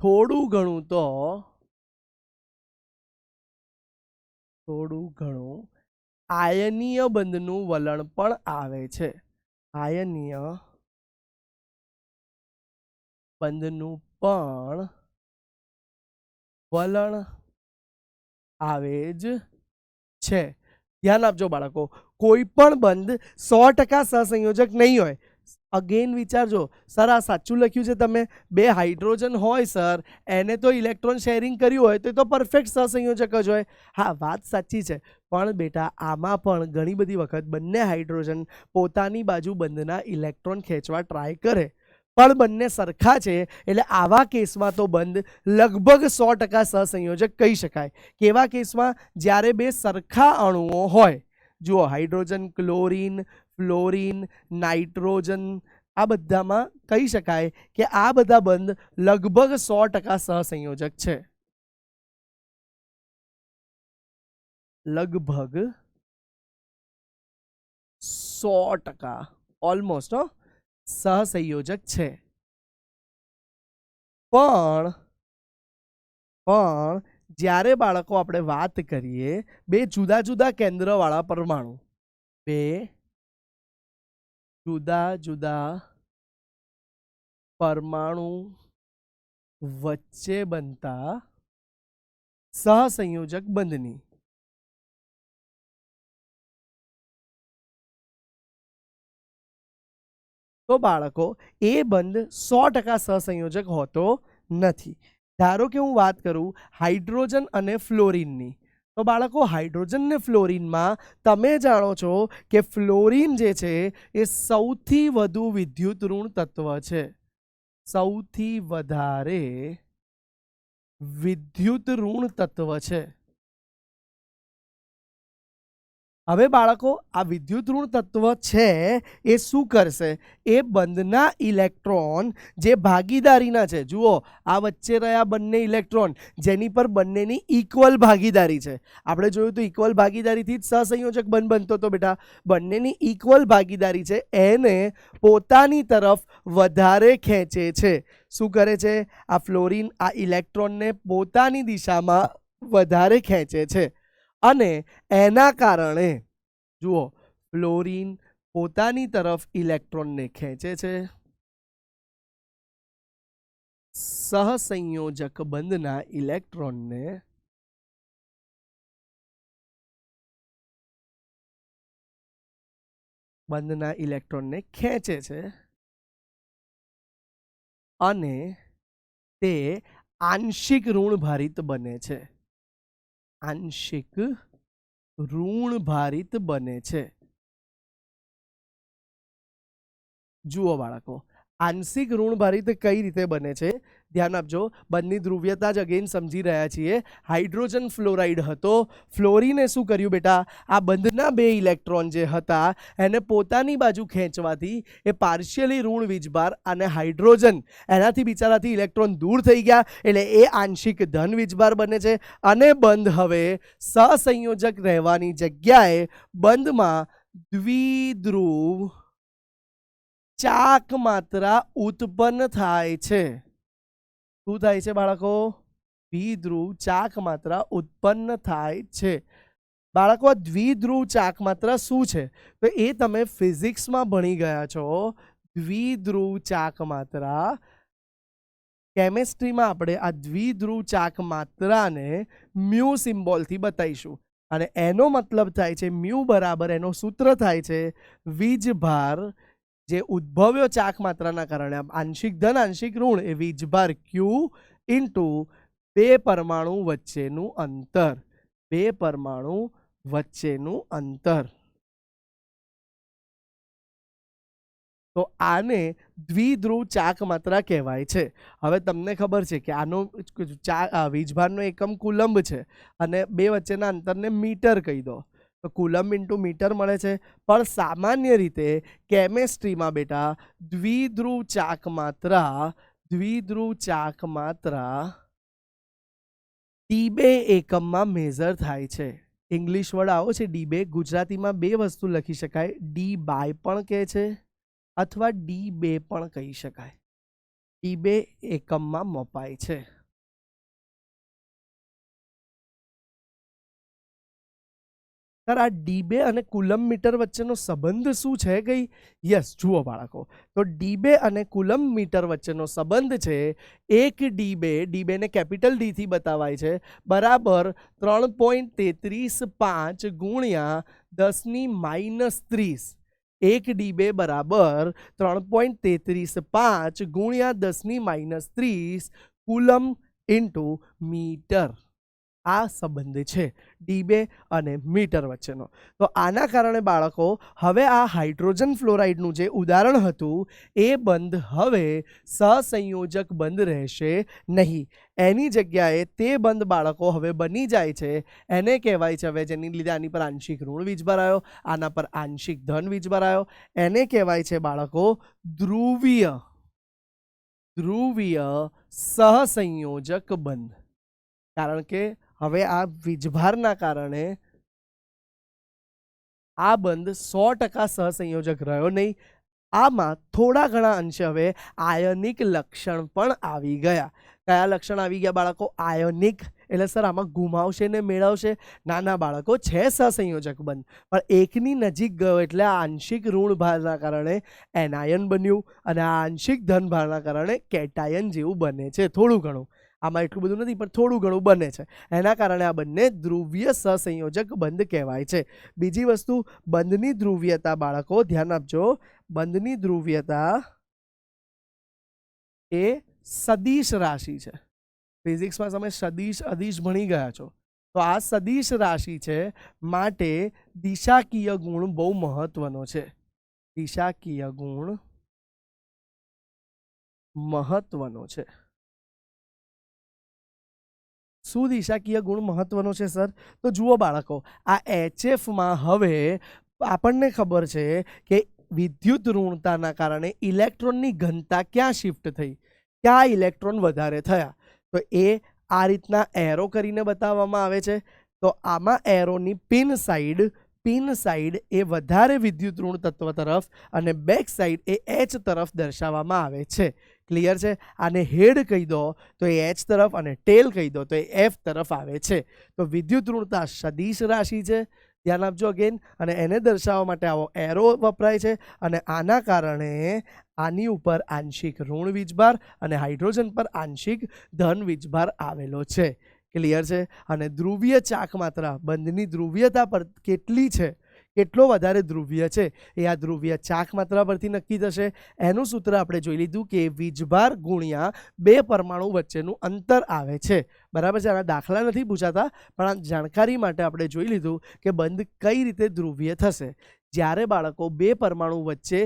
થોડું ઘણું આયનીય બંધનું વલણ પણ આવે છે. આયનીય બંધનું પણ વલણ આવે જ છે. ધ્યાન આપજો બાળકો, કોઈ પણ બંધ 100% સહસંયોજક નહીં હોય. અગેન વિચારજો, સર આ સાચું લખ્યું છે તમે? 2 હાઇડ્રોજન હોય સર, એને તો ઇલેક્ટ્રોન શેરિંગ કર્યું હોય તો પરફેક્ટ સહસંયોજક જ હોય. હા, વાત સાચી છે, પણ બેટા આમાં પણ ઘણી બધી વખત બંને હાઇડ્રોજન પોતાની બાજુ બંધના ઇલેક્ટ્રોન ખેંચવા ટ્રાય કરે, પણ બંને સરખા છે, એટલે આવા કેસમાં તો બંધ લગભગ 100% સહસંયોજક કહી શકાય. કેવા કેસમાં? જ્યારે 2 સરખા અણુઓ હોય. જુઓ, હાઇડ્રોજન, ક્લોરીન, ફ્લોરિન, નાઇટ્રોજન, આ બધામાં કહી શકાય કે આ બધા બંધ લગભગ 100% સહસંયોજક છે. લગભગ 100%, ઓલમોસ્ટ સહસંયોજક છે. પણ જ્યારે બાળકો આપણે વાત કરીએ 2 જુદા જુદા કેન્દ્રવાળા પરમાણુ, 2 જુદા જુદા પરમાણુ વચ્ચે બનતા સહસંયોજક બંધની તો બાળકો એ બંધ 100% સહસંયોજક હોતો નથી. ધારો કે હું વાત કરું હાઇડ્રોજન અને ફ્લોરિનની, તો બાળકો હાઇડ્રોજન ને ફ્લોરિનમાં તમે જાણો છો કે ફ્લોરિન જે છે એ સૌથી વધુ વિદ્યુત ઋણ તત્વ છે. સૌથી વધારે વિદ્યુત ઋણ તત્વ છે. હવે બાળકો, આ વિદ્યુત ઋણ તત્વ છે એ શું કરશે? એ બંધના ઇલેક્ટ્રોન જે ભાગીદારીના છે, જુઓ આ વચ્ચે રહ્યા બંને ઇલેક્ટ્રોન જેની પર બંનેની ઇક્વલ ભાગીદારી છે. આપણે જોયું તો ઇક્વલ ભાગીદારીથી જ સહસંયોજક બંધ બનતો હતો બેટા. બંનેની ઇક્વલ ભાગીદારી છે, એને પોતાની તરફ વધારે ખેંચે છે. શું કરે છે? આ ફ્લોરિન આ ઇલેક્ટ્રોનને પોતાની દિશામાં વધારે ખેંચે છે, અને એના કારણે જુઓ ફ્લોરિન પોતાની તરફ ઇલેક્ટ્રોનને ખેંચે છે. સહસંયોજક બંધના ઇલેક્ટ્રોનને ખેંચે છે અને તે આંશિક ઋણભારિત બને છે. આંશિક ઋણભારિત બને છે. જુઓ બાળકો, આંશિક ઋણભારિત કઈ રીતે બને છે ધ્યાન આપજો. બંધની ધ્રુવ્યતા જ અગેન સમજી રહ્યા છીએ. હાઇડ્રોજન ફ્લોરાઇડ હતો. ફ્લોરીને શું કર્યું બેટા, આ બંધના 2 ઇલેક્ટ્રોન જે હતા એને પોતાની બાજુ ખેંચવાથી એ પાર્શિયલી ઋણ વીજભાર અને હાઇડ્રોજન એનાથી બિચારાથી ઇલેક્ટ્રોન દૂર થઈ ગયા એટલે એ આંશિક ધન વીજભાર બને છે. અને બંધ હવે સહસંયોજક રહેવાની જગ્યાએ બંધમાં દ્વિધ્રુવ ચાક માત્રા ઉત્પન્ન થાય છે. શું થાય છે બાળકો? દ્વિધ્રુવ ચાક માત્રા ઉત્પન્ન થાય છે. બાળકો, આ દ્વિધ્રુવ ચાક માત્રા શું છે તો એ તમે ફિઝિક્સમાં ભણી ગયા છો. દ્વિધ્રુવ ચાક માત્રા, કેમેસ્ટ્રીમાં આપણે આ દ્વિધ્રુવ ચાક માત્રાને મ્યુ સિમ્બોલથી બતાવીશું. અને એનો મતલબ થાય છે મ્યુ બરાબર, એનો સૂત્ર થાય છે વીજભાર જે ઉદ્ભવ્યો ચાક માત્રાના કારણે આંશિક ધન આંશિક ઋણ એ વીજભાર ક્યુ ઇન્ટુ 2 પરમાણુ વચ્ચેનું અંતર. 2 પરમાણુ વચ્ચેનું અંતર. તો આને દ્વિધ્રુવ ચાક માત્રા કહેવાય છે. હવે તમને ખબર છે કે આનો વીજભારનો એકમ કુલંબ છે અને 2 વચ્ચેના અંતરને મીટર કહી દો તો કુલંબ ઇન્ટુ મીટર મળે છે. પણ સામાન્ય રીતે કેમેસ્ટ્રીમાં બેટા દ્વિધ્રુવ ચાક માત્રા ડીબે એકમમાં મેઝર થાય છે. ઇંગ્લિશ વર્ડ આવો છે ડીબે. ગુજરાતીમાં 2 વસ્તુ લખી શકાય, ડી બાય પણ કહે છે અથવા ડી2 પણ કહી શકાય. ડીબે એકમમાં મપાય છે. સર, આ ડીબે અને કુલમ મીટર વચ્ચેનો સંબંધ શું છે કઈ? યસ, જુઓ બાળકો, તો ડીબે અને કુલમ મીટર વચ્ચેનો સંબંધ છે 1 ડીબેને કેપિટલ ડી થી બતાવાય છે બરાબર 3.335 ગુણ્યા 10⁻30. 1 ડીબે બરાબર 3.335 ગુણ્યા 10⁻30 કુલમ ઇન્ટુ મીટર. આ સંબંધ છે ડીબે અને મીટર વચ્ચેનો. તો આના કારણે બાળકો હવે આ હાઇડ્રોજન ફ્લોરાઇડનું જે ઉદાહરણ હતું એ બંધ હવે સહસંયોજક બંધ રહેશે નહીં. એની જગ્યાએ તે બંધ બાળકો હવે બની જાય છે, એને કહેવાય છે હવે, જેની લીધે આની પર આંશિક ઋણ વીજભાર આવ્યો, આના પર આંશિક ધન વીજભાર આવ્યો, એને કહેવાય છે બાળકો ધ્રુવીય સહસંયોજક બંધ. કારણ કે હવે આ વીજભારના કારણે આ બંધ 100% સહસંયોજક રહ્યો નહીં. આમાં થોડા ઘણા અંશે હવે આયનિક લક્ષણ પણ આવી ગયા. કયા લક્ષણ આવી ગયા બાળકો? આયનિક. એટલે સર આમાં ગુમાવશે ને મેળવશે? ના બાળકો, છે સહસંયોજક બંધ પણ એકની નજીક ગયો એટલે આ આંશિક ઋણ ભારના કારણે એનાયન બન્યું અને આ આંશિક ધન ભારના કારણે કેટાયન જેવું બને છે. થોડું ઘણું, આમાં એટલું બધું નથી પણ થોડું ઘણું બને છે. એના કારણે આ બંને ધ્રુવીય સહસંયોજક બંધ કહેવાય છે. બીજી વસ્તુ, બંધની ધ્રુવીયતા બાળકો ધ્યાન આપજો. બંધની ધ્રુવીયતા એ સદિશ રાશિ છે. ફિઝિક્સમાં તમે સદિશ અદિશ ભણી ગયા છો. તો આ સદિશ રાશિ છે માટે દિશાકીય ગુણ બહુ મહત્વનો છે. દિશાકીય ગુણ મહત્વનો છે. શું દિશાકીય ગુણ મહત્વનો છે સર? તો જુઓ બાળકો, આ HFમાં હવે આપણને ખબર છે કે વિદ્યુત ઋણતાના કારણે ઇલેક્ટ્રોનની ઘનતા ક્યાં શિફ્ટ થઈ, ક્યાં ઇલેક્ટ્રોન વધારે થયા. તો એ આ રીતના એરો કરીને બતાવવામાં આવે છે. તો આમાં એરોની પિન સાઈડ એ વધારે વિદ્યુત ઋણ તત્વ તરફ અને બેક સાઈડ એ H તરફ દર્શાવવામાં આવે છે. ક્લિયર છે? આને હેડ કહી દો તો એ H તરફ અને ટેલ કહી દો તો એ F તરફ આવે છે. તો વિદ્યુત ઋણતા સદિશ રાશિ છે, ધ્યાન આપજો અગેન. અને એને દર્શાવવા માટે આવો એરો વપરાય છે અને આના કારણે આની ઉપર આંશિક ઋણ વીજભાર અને હાઇડ્રોજન પર આંશિક ધન વીજભાર આવેલો છે. ક્લિયર છે? અને ધ્રુવીય ચાક માત્રા બંધની ધ્રુવીયતા પર કેટલી છે, કેટલો વધારે ધ્રુવીય છે એ આ ધ્રુવીય ચાક માત્રા પરથી નક્કી થશે. એનું સૂત્ર આપણે જોઈ લીધું કે વીજભાર ગુણ્યા બે પરમાણુ વચ્ચેનું અંતર આવે છે. બરાબર છે? આના દાખલા નથી પૂછાતા, પણ આ જાણકારી માટે આપણે જોઈ લીધું કે બંધ કઈ રીતે ધ્રુવીય થશે. જ્યારે બાળકો બે પરમાણુ વચ્ચે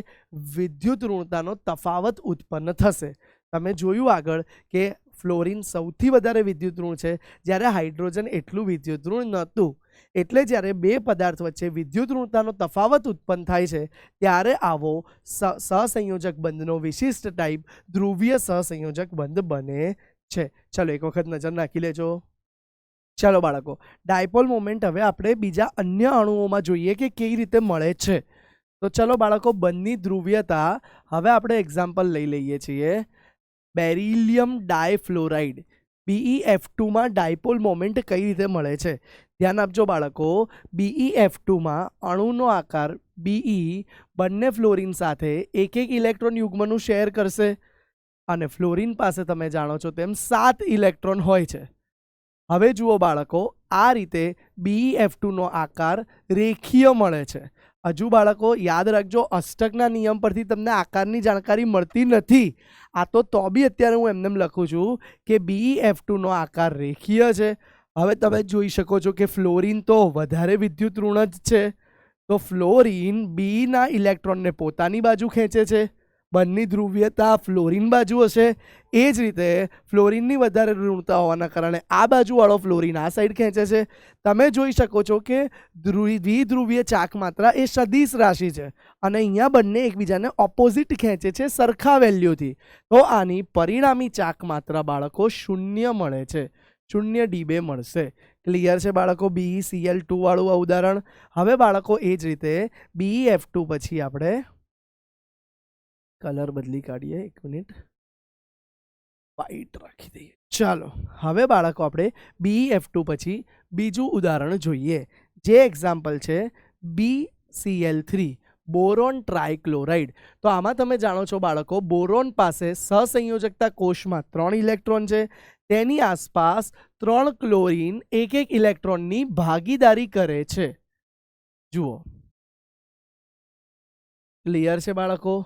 વિદ્યુત ઋણતાનો તફાવત ઉત્પન્ન થશે. તમે જોયું આગળ કે ફ્લોરિન સૌથી વધારે વિદ્યુત ઋણ છે, જ્યારે હાઇડ્રોજન એટલું વિદ્યુત ઋણ નહોતું. એટલે જ્યારે બે પદાર્થ વચ્ચે વિદ્યુત ઋણતાનો તફાવત ઉત્પન્ન થાય છે ત્યારે આવો સહસંયોજક બંધનો વિશિષ્ટ ટાઈપ ધ્રુવીય સહસંયોજક બંધ બને છે. ચલો એક વખત નજર નાખી લેજો. ચલો બાળકો, ડાયપોલ મોમેન્ટ હવે આપણે બીજા અન્ય અણુઓમાં જોઈએ કે કેવી રીતે મળે છે. તો ચલો બાળકો, બંધની ધ્રુવીયતા હવે આપણે એક્ઝામ્પલ લઈ લઈએ છીએ. બેરિલિયમ ડાયફ્લોરાઇડ BeF2 માં ડાયપોલ મોમેન્ટ કઈ રીતે મળે છે? ધ્યાન આપજો બાળકો. BeF2 માં અણુનો આકાર Be બંને ફ્લોરિન સાથે એક ઇલેક્ટ્રોન યુગ્મનું શેર કરશે અને ફ્લોરિન પાસે તમે જાણો છો તેમ 7 ઇલેક્ટ્રોન હોય છે. હવે જુઓ બાળકો, આ રીતે BeF2 નો આકાર રેખીય મળે છે. હજુ બાળકો યાદ રાખજો, અષ્ટકના નિયમ પરથી તમને આકારની જાણકારી મળતી નથી. આ તો બી અત્યારે હું એમને લખું છું કે BeF2 નો આકાર રેખીય છે. હવે તમે જોઈ શકો છો કે ફ્લોરિન તો વધારે વિદ્યુત ઋણ જ છે, તો ફ્લોરિન બીના ઇલેક્ટ્રોનને પોતાની બાજુ ખેંચે છે. બંધની ધ્રુવીયતા ફ્લોરિન બાજુ હશે. એ જ રીતે ફ્લોરિનની વધારે ઋણતા હોવાના કારણે આ બાજુવાળો ફ્લોરિન આ સાઈડ ખેંચે છે. તમે જોઈ શકો છો કે દ્વિધ્રુવીય ચાક માત્રા એ સદિશ રાશિ છે અને અહીંયા બંને એકબીજાને ઓપોઝિટ ખેંચે છે સરખા વેલ્યુથી. તો આની પરિણામી ચાક માત્રા બાળકો 0 મળે છે. 0 dB મળશે. ક્લિયર છે બાળકો? BeCl2 વાળું આ ઉદાહરણ. હવે બાળકો એ જ રીતે BeF2 પછી આપણે કલર બદલી કાઢીએ. 1 મિનિટ, વ્હાઈટ રાખી દઈએ. ચાલો, હવે બાળકો આપણે BeF2 પછી બીજું ઉદાહરણ જોઈએ, જે એક્ઝામ્પલ છે BCl3 બોરોન ટ્રાયક્લોરાઇડ. તો આમાં તમે જાણો છો બાળકો, બોરોન પાસે સહસંયોજકતા કોષમાં 3 ઇલેક્ટ્રોન છે. તેની આસપાસ 3 ક્લોરીન એક ઇલેક્ટ્રોનની ભાગીદારી કરે છે. જુઓ, ક્લિયર છે બાળકો?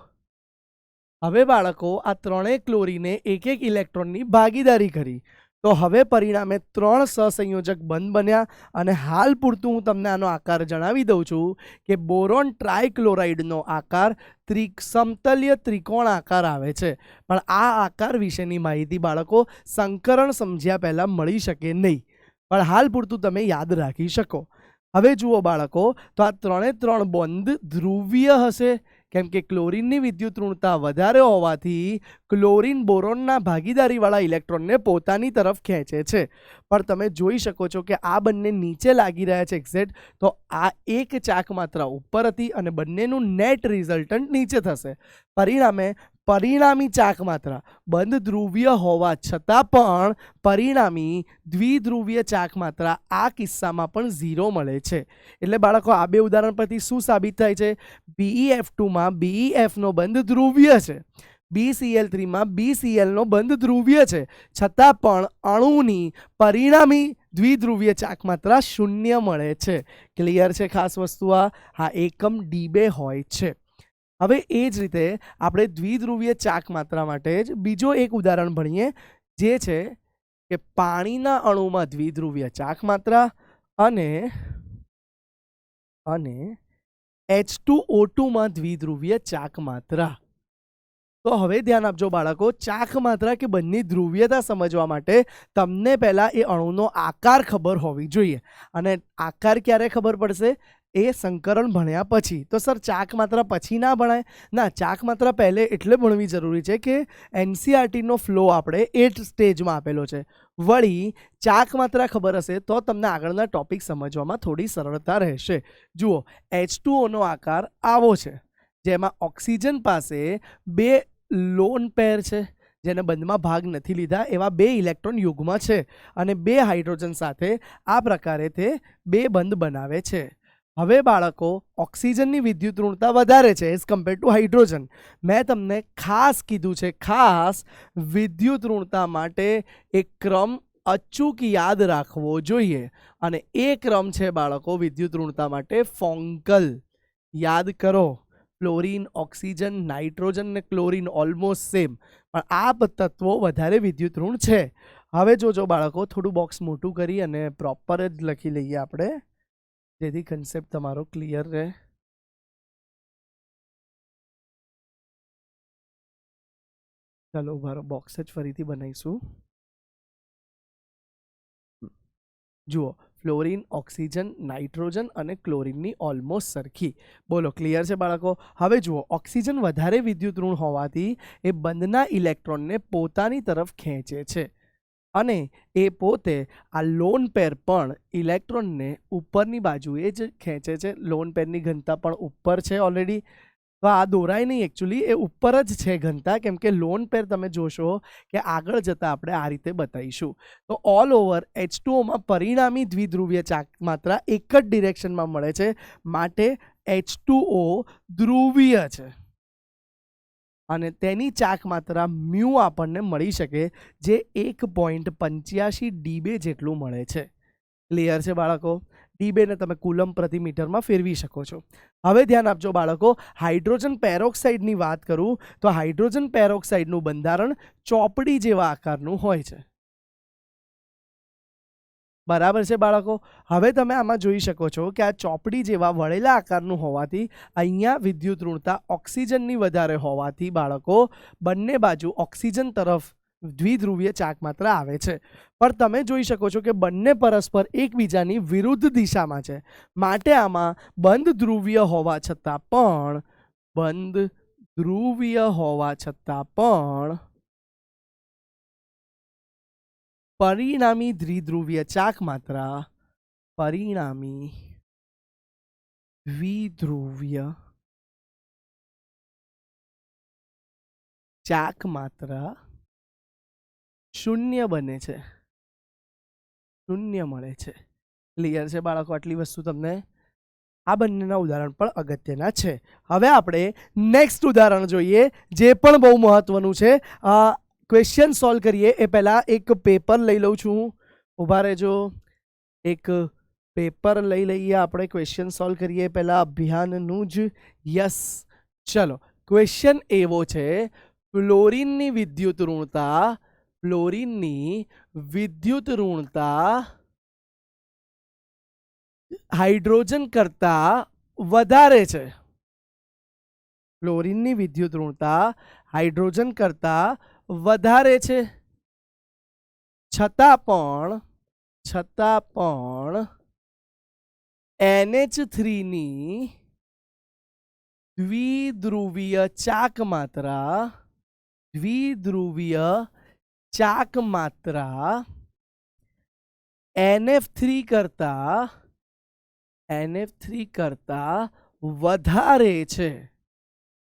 હવે બાળકો આ 3 ક્લોરીને એક ઇલેક્ટ્રોનની ભાગીદારી કરી, તો હવે પરિણામે 3 સહસંયોજક બંધ બન્યા. અને હાલ પૂરતું હું તમને આનો આકાર જણાવી દઉં છું કે બોરોન ટ્રાયક્લોરાઇડનો આકાર સમતલ્ય ત્રિકોણ આકાર આવે છે. પણ આ આકાર વિશેની માહિતી બાળકો સંકરણ સમજ્યા પહેલાં મળી શકે નહીં, પણ હાલ પૂરતું તમે યાદ રાખી શકો. હવે જુઓ બાળકો, તો આ 3 બંધ ધ્રુવીય હશે, કેમ કે ક્લોરીનની વિદ્યુત ઋણતા વધારે હોવાથી ક્લોરીન બોરોનના ભાગીદારીવાળા ઇલેક્ટ્રોનને પોતાની તરફ ખેંચે છે. પણ તમે જોઈ શકો છો કે આ બંને નીચે લાગી રહ્યા છે એક્ઝેક્ટ. તો આ એક ચાક માત્રા ઉપર હતી અને બંનેનું નેટ રિઝલ્ટન્ટ નીચે થશે. પરિણામે પરિણામી ચાક માત્રા બંધ ધ્રુવીય હોવા છતાં પણ પરિણામી દ્વિધ્રુવીય ચાક માત્રા આ કિસ્સામાં પણ 0 મળે છે. એટલે બાળકો આ બે ઉદાહરણ પરથી શું સાબિત થાય છે? BeF2 માં BeF નો બંધ ધ્રુવીય છે, BCl3 માં BCl નો બંધ ધ્રુવીય છે, છતાં પણ અણુની પરિણામી દ્વિધ્રુવીય ચાક માત્રા 0 મળે છે. ક્લિયર છે? ખાસ વસ્તુ આ એકમ dB હોય છે. હવે એ જ રીતે આપણે દ્વિધ્રુવીય ચાક માત્રા માટે જ બીજો એક ઉદાહરણ ભણીએ, જે છે કે પાણીના અણુમાં દ્વિધ્રુવીય ચાક માત્રા અને H2O2 માં દ્વિધ્રુવીય ચાક માત્રા. તો હવે ધ્યાન આપજો બાળકો, ચાક માત્રા કે બંધની ધ્રુવીયતા સમજવા માટે તમને પહેલાં એ અણુનો આકાર ખબર હોવી જોઈએ. અને આકાર ક્યારે ખબર પડશે? એ સંકરણ ભણ્યા પછી. તો સર ચાક માત્રા પછી ના ભણાય? ના, ચાક માત્રા પહેલે એટલે ભણવી જરૂરી છે કે NCERTનો ફ્લો આપણે 8 સ્ટેજમાં આપેલો છે. વળી ચાક માત્રા ખબર હશે તો તમને આગળના ટોપિક સમજવામાં થોડી સરળતા રહેશે. જુઓ, H2O નો આકાર આવો છે, જેમાં ઓક્સિજન પાસે 2 લોન પેર છે, જેને બંધમાં ભાગ નથી લીધા એવા 2 ઇલેક્ટ્રોન યુગ્મ છે, અને 2 હાઇડ્રોજન સાથે આ પ્રકારે તે 2 બંધ બનાવે છે. હવે બાળકો ઓક્સિજનની વિદ્યુત ઋણતા વધારે છે એઝ કમ્પેર ટુ હાઇડ્રોજન. મેં તમને ખાસ કીધું છે, ખાસ વિદ્યુત ઋણતા માટે એક ક્રમ અચૂક યાદ રાખવો જોઈએ, અને એ ક્રમ છે બાળકો વિદ્યુત ઋણતા માટે ફોન્કલ. યાદ કરો, ફ્લોરિન, ઓક્સિજન, નાઇટ્રોજન ને ક્લોરિન ઓલમોસ્ટ સેમ, પણ આ તત્વો વધારે વિદ્યુત ઋણ છે. હવે જોજો બાળકો, થોડું બોક્સ મોટું કરી અને પ્રોપર જ લખી લઈએ આપણે, જેથી કન્સેપ્ટ તમારો ક્લિયર રહે. ચાલો ઉભારો, બોક્સ જ ફરીથી બનાવીશું. જુઓ, ફ્લોરિન, ઓક્સિજન, નાઇટ્રોજન અને ક્લોરિનની ઓલમોસ્ટ સરખી. બોલો, ક્લિયર છે બાળકો? હવે જુઓ, ઓક્સિજન વધારે વિદ્યુત ઋણ હોવાથી એ બંધના ઇલેક્ટ્રોનને પોતાની તરફ ખેંચે છે, અને એ પોતે આ લોન પેર પણ ઇલેક્ટ્રોનને ઉપરની બાજુએ જ ખેંચે છે. લોન પેરની ઘનતા પણ ઉપર છે ઓલરેડી, તો આ દોરાય નહીં, એકચ્યુઅલી એ ઉપર જ છે ઘનતા, કેમ કે લોન પેર તમે જોશો કે આગળ જતાં આપણે આ રીતે બતાવીશું. તો ઓલ ઓવર H2Oમાં પરિણામી દ્વિધ્રુવીય ચાક માત્રા એક જ ડિરેક્શનમાં મળે છે, માટે H2O ધ્રુવીય છે, અને તેની ચાક માત્રા મ્યુ આપણને મળી શકે, જે 1.85 ડીબે જેટલું મળે છે. ક્લિયર છે બાળકો? ડીબેને તમે કુલમ પ્રતિ મીટરમાં ફેરવી શકો છો. હવે ધ્યાન આપજો બાળકો, હાઇડ્રોજન પેરોક્સાઇડની વાત કરું તો હાઇડ્રોજન પેરોક્સાઇડનું બંધારણ ચોપડી જેવા આકારનું હોય છે. બરાબર છે બાળકો? હવે તમે આમાં જોઈ શકો છો કે આ ચોપડી જેવા વળેલા આકારનું હોવાથી અહીંયા વિદ્યુત ઋણતા ઓક્સિજનની વધારે હોવાથી બાળકો બંને બાજુ ઓક્સિજન તરફ દ્વિધ્રુવીય ચાક માત્રા આવે છે. પણ તમે જોઈ શકો છો કે બંને પરસ્પર એકબીજાની વિરુદ્ધ દિશામાં છે, માટે આમાં બંધ ધ્રુવીય હોવા છતાં પણ પરિણામી દ્વિધ્રુવીય ચાક માત્રા શૂન્ય બને છે, શૂન્ય મળે છે. ક્લિયર છે બાળકો? આટલી વસ્તુ તમને આ બંનેના ઉદાહરણ પણ અગત્યના છે. હવે આપણે નેક્સ્ટ ઉદાહરણ જોઈએ, જે પણ બહુ મહત્વનું છે. ક્વેશ્ચન સોલ્વ કરીએ એ પહેલાં એક પેપર લઈ લઉં છું. ઊભા રહેજો, એક પેપર લઈ લઈએ આપણે. ક્વેશ્ચન સોલ્વ કરીએ પહેલાં અભિયાનનું જ. યસ, ચલો. ક્વેશ્ચન એવો છે, ફ્લોરિનની વિદ્યુત ઋણતા હાઇડ્રોજન કરતા વધારે છે. ફ્લોરિનની વિદ્યુત ઋણતા હાઇડ્રોજન કરતા વધારે છે, છતાં પણ NH3 ની દ્વિધ્રુવીય ચાક માત્રા NF3 કરતા વધારે છે.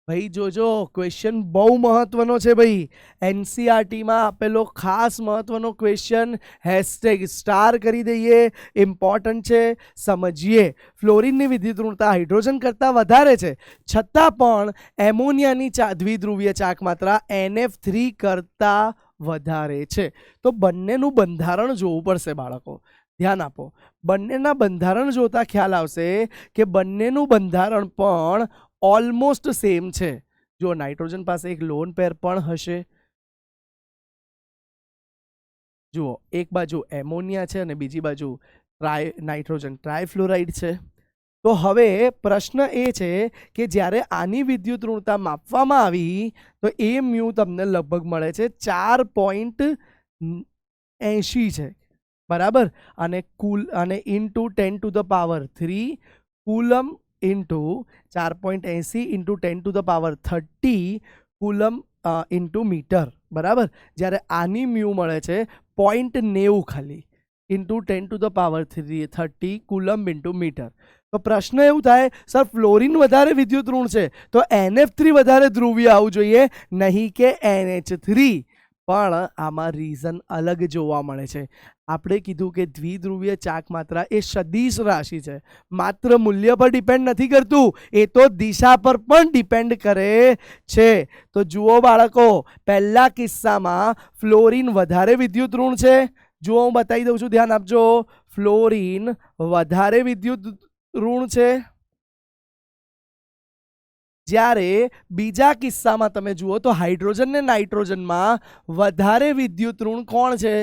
ભાઈ જોજો, ક્વેશ્ચન બહુ મહત્વનો છે ભાઈ. NCERTમાં આપેલો ખાસ મહત્વનો ક્વેશ્ચન, હેશટેગ સ્ટાર કરી દઈએ, ઇમ્પોર્ટન્ટ છે, સમજીએ. ફ્લોરિનની વિદ્યુત ઋણતા હાઇડ્રોજન કરતાં વધારે છે, છતાં પણ એમોનિયાની દ્વિધ્રુવીય ચાક માત્રા NF3 કરતાં વધારે છે. તો બંનેનું બંધારણ જોવું પડશે બાળકો. ધ્યાન આપો, બંનેના બંધારણ જોતા ખ્યાલ આવશે કે બંનેનું બંધારણ પણ ઓલમોસ્ટ સેમ છે. જો નાઇટ્રોજન પાસે એક લોન પેર પણ હશે. જુઓ, એક બાજુ એમોનિયા છે અને બીજી બાજુ નાઇટ્રોજન ટ્રાયફ્લોરાઇડ છે. તો હવે પ્રશ્ન એ છે કે જ્યારે આની વિદ્યુત ઋણતા માપવામાં આવી તો એ મ્યુ તમને લગભગ મળે છે 4.80 છે, બરાબર. અને into 10³ coulomb into 4.80 into 10³ coulomb into metre, બરાબર. જ્યારે આની મ્યુ મળે છે 0.90 ખાલી ઇન્ટુ 10³ કુલમ ઇન્ટુ મીટર. તો પ્રશ્ન એવું થાય, સર ફ્લોરિન વધારે વિદ્યુત ઋણ છે તો NF3 વધારે ધ્રુવીય આવવું જોઈએ, નહીં કે NH3. પણ આમાં રીઝન અલગ જોવા મળે છે. આપણે કીધું કે દ્વિધ્રુવીય ચાક માત્રા એ સદિશ રાશિ છે, માત્ર મૂલ્ય પર ડિપેન્ડ નથી કરતું, એ તો દિશા પર પણ ડિપેન્ડ કરે છે. તો જુઓ બાળકો, પહેલા કિસ્સામાં ફ્લોરિન વધારે વિદ્યુત ઋણ છે. જુઓ હું બતાવી દઉં છું, ધ્યાન આપજો. ફ્લોરિન વધારે વિદ્યુત ઋણ છે. જ્યારે બીજા કિસ્સામાં તમે જુઓ તો હાઇડ્રોજન ને નાઇટ્રોજનમાં વધારે વિદ્યુત ઋણ કોણ છે?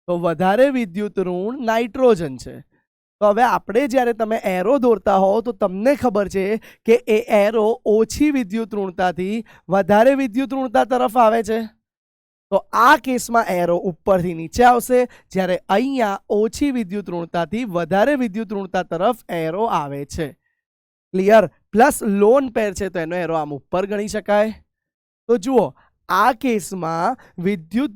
તો વધારે વિદ્યુત ઋણ નાઇટ્રોજન છે. તો હવે આપણે જ્યારે તમે એરો દોરતા હો તો તમને ખબર છે કે એ એરો ઓછી વિદ્યુત ઋણતાથી વધારે વિદ્યુત ઋણતા તરફ આવે છે. તો આ કેસમાં એરો ઉપરથી નીચે આવશે, જ્યારે અહીંયા ઓછી વિદ્યુત ઋણતાથી વધારે વિદ્યુત ઋણતા તરફ એરો આવે છે. ક્લિયર? પ્લસ લોન પેર છે તો એનો એરો આમ ઉપર ગણી શકાય. તો જુઓ, આ કેસમાં વિદ્યુત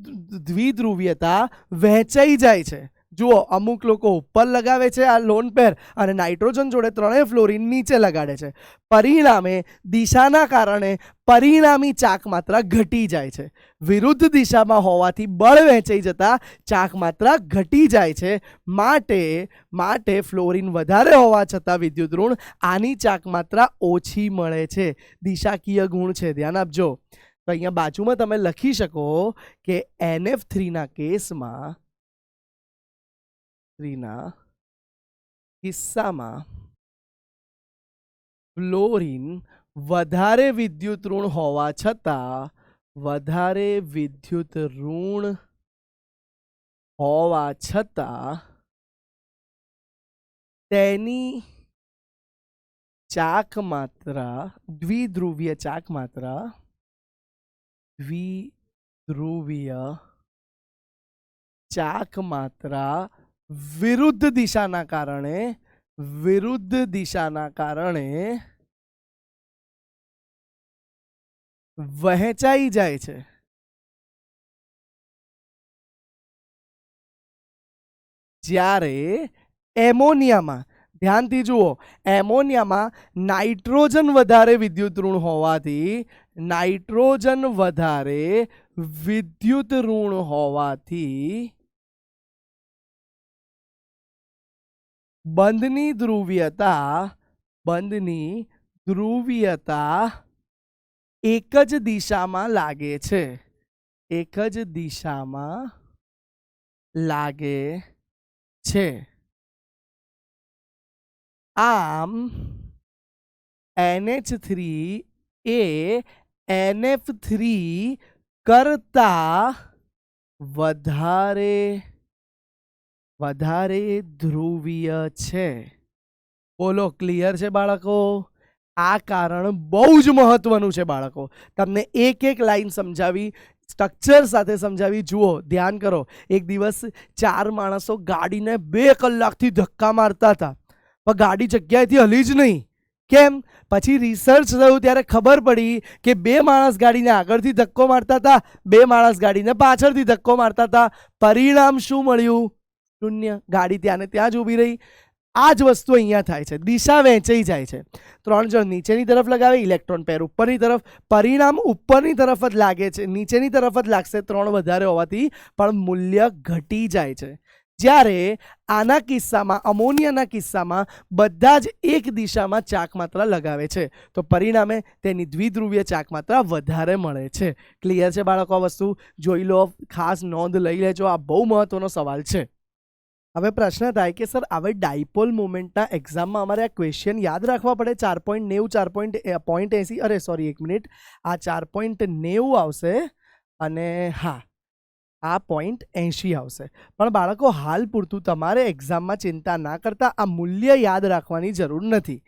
દ્વિધ્રુવીયતા વહેંચાઈ જાય છે. જુઓ, અમુક લોકો ઉપર લગાવે છે આ લોન પેર અને નાઇટ્રોજન જોડે ત્રણેય ફ્લોરિન નીચે લગાડે છે. પરિણામે દિશાના કારણે પરિણામી ચાક માત્રા ઘટી જાય છે. વિરુદ્ધ દિશામાં હોવાથી બળ વહેંચાઈ જતા ચાક માત્રા ઘટી જાય છે. માટે ફ્લોરિન વધારે હોવા છતાં વિદ્યુત ઋણ આની ચાક માત્રા ઓછી મળે છે. દિશાકીય ગુણ છે, ધ્યાન આપજો. તો અહીંયા બાજુમાં તમે લખી શકો કે NF3 કિસ્સામાં ફ્લોરિન વધારે વિદ્યુત ઋણ હોવા છતાં તેની ચાક માત્રા દ્વિધ્રુવીય ચાક માત્રા વિરુદ્ધ દિશાના કારણે વહેંચાઈ જાય છે. જ્યારે એમોનિયામાં, ધ્યાનથી જુઓ, એમોનિયામાં નાઇટ્રોજન વધારે વિદ્યુત ઋણ હોવાથી બંધની ધ્રુવીયતા એક જ દિશામાં લાગે છે. આમ NH3 એ NF3 કરતા વધારે ધ્રુવીય છે. બોલો, ક્લિયર છે બાળકો? આ કારણ બહુ જ મહત્વનું છે બાળકો. તમને એક એક લાઈન સમજાવી, સ્ટ્રક્ચર સાથે સમજાવી. જુઓ, ધ્યાન કરો. એક દિવસ 4 માણસો ગાડીને 2 કલાકથી ધક્કા મારતા હતા, પણ ગાડી જગ્યાએથી હલી જ નહીં. કેમ? પછી રિસર્ચ થયું ત્યારે ખબર પડી કે 2 માણસ ગાડીને આગળથી ધક્કો મારતા હતા, 2 માણસ ગાડીને પાછળથી ધક્કો મારતા હતા. પરિણામ શું મળ્યું? શૂન્ય. ગાડી ત્યાં ને ત્યાં જ ઊભી રહી. આ જ વસ્તુ અહીંયા થાય છે, દિશા વહેંચાઈ જાય છે. 3 જણ નીચેની તરફ લગાવે, ઇલેક્ટ્રોન પેર ઉપરની તરફ. પરિણામ ઉપરની તરફ જ લાગે છે, નીચેની તરફ જ લાગશે 3 વધારે હોવાથી, પણ મૂલ્ય ઘટી જાય છે. જ્યારે આના કિસ્સામાં, અમોનિયાના કિસ્સામાં બધા જ એક દિશામાં ચાક માત્રા લગાવે છે, તો પરિણામે તેની દ્વિધ્રુવીય ચાક માત્રા વધારે મળે છે. ક્લિયર છે બાળકો? આ વસ્તુ જોઈ લો, ખાસ નોંધ લઈ લેજો, આ બહુ મહત્વનો સવાલ છે. હવે પ્રશ્ન થાય કે સર, હવે ડાયપોલ મોમેન્ટના એક્ઝામમાં અમારે આ ક્વેશ્ચન યાદ રાખવા પડે? 4.90, 4.80, અરે સોરી, 1 મિનિટ, આ 4.90 આવશે અને હા, આ 0.80 આવશે. પણ બાળકો, હાલ પૂરતું તમારે એક્ઝામમાં ચિંતા ના કરતા આ મૂલ્ય યાદ રાખવાની જરૂર નથી.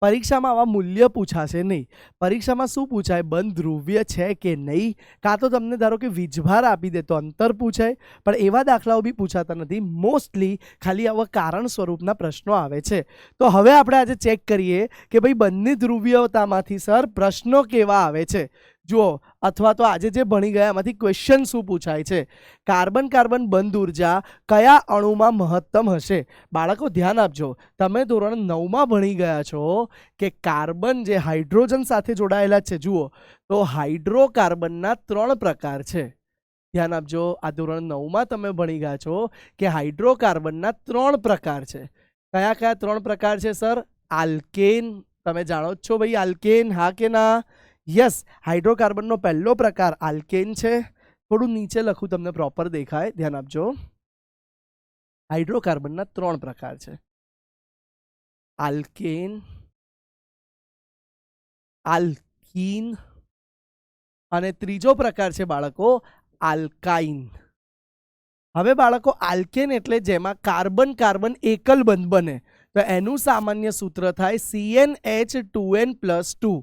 પરીક્ષામાં આવા મૂલ્ય પૂછાશે નહીં. પરીક્ષામાં શું પૂછાય? બંધ ધ્રુવ્ય છે કે નહીં, કાં તો તમને ધારો કે વીજભાર આપી દે તો અંતર પૂછાય, પણ એવા દાખલાઓ બી પૂછાતા નથી. મોસ્ટલી ખાલી આવા કારણ સ્વરૂપના પ્રશ્નો આવે છે. તો હવે આપણે આજે ચેક કરીએ કે ભાઈ બંને ધ્રુવીયતામાંથી સર પ્રશ્નો કેવા આવે છે. જુઓ, અથવા તો આજે જે ભણી ગયા એમાંથી ક્વેશ્ચન શું પૂછાય છે. કાર્બન કાર્બન બંધ ઉર્જા કયા અણુમાં મહત્તમ હશે? બાળકો ધ્યાન આપજો, તમે ધોરણ 9માં ભણી ગયા છો કે કાર્બન જે હાઇડ્રોજન સાથે જોડાયેલા છે. જુઓ, તો હાઇડ્રોકાર્બનના 3 પ્રકાર છે. ધ્યાન આપજો, આ ધોરણ 9માં તમે ભણી ગયા છો કે હાઇડ્રોકાર્બનના 3 પ્રકાર છે. કયા કયા 3 પ્રકાર છે સર? આલ્કેન, તમે જાણો જ છો ભાઈ આલ્કેન, હા કે ના? યસ, હાઇડ્રોકાર્બનનો પહેલો પ્રકાર આલ્કેન છે. થોડું નીચે લખું તમને પ્રોપર દેખાય, ધ્યાન આપજો. હાઇડ્રોકાર્બનના 3 પ્રકાર છે, આલ્કેન, આલ્કીન અને ત્રીજો પ્રકાર છે બાળકો આલ્કાઇન. હવે બાળકો આલ્કેન એટલે જેમાં કાર્બન કાર્બન એકલ બંધ બને, તો એનું સામાન્ય સૂત્ર થાય CnH2n+2.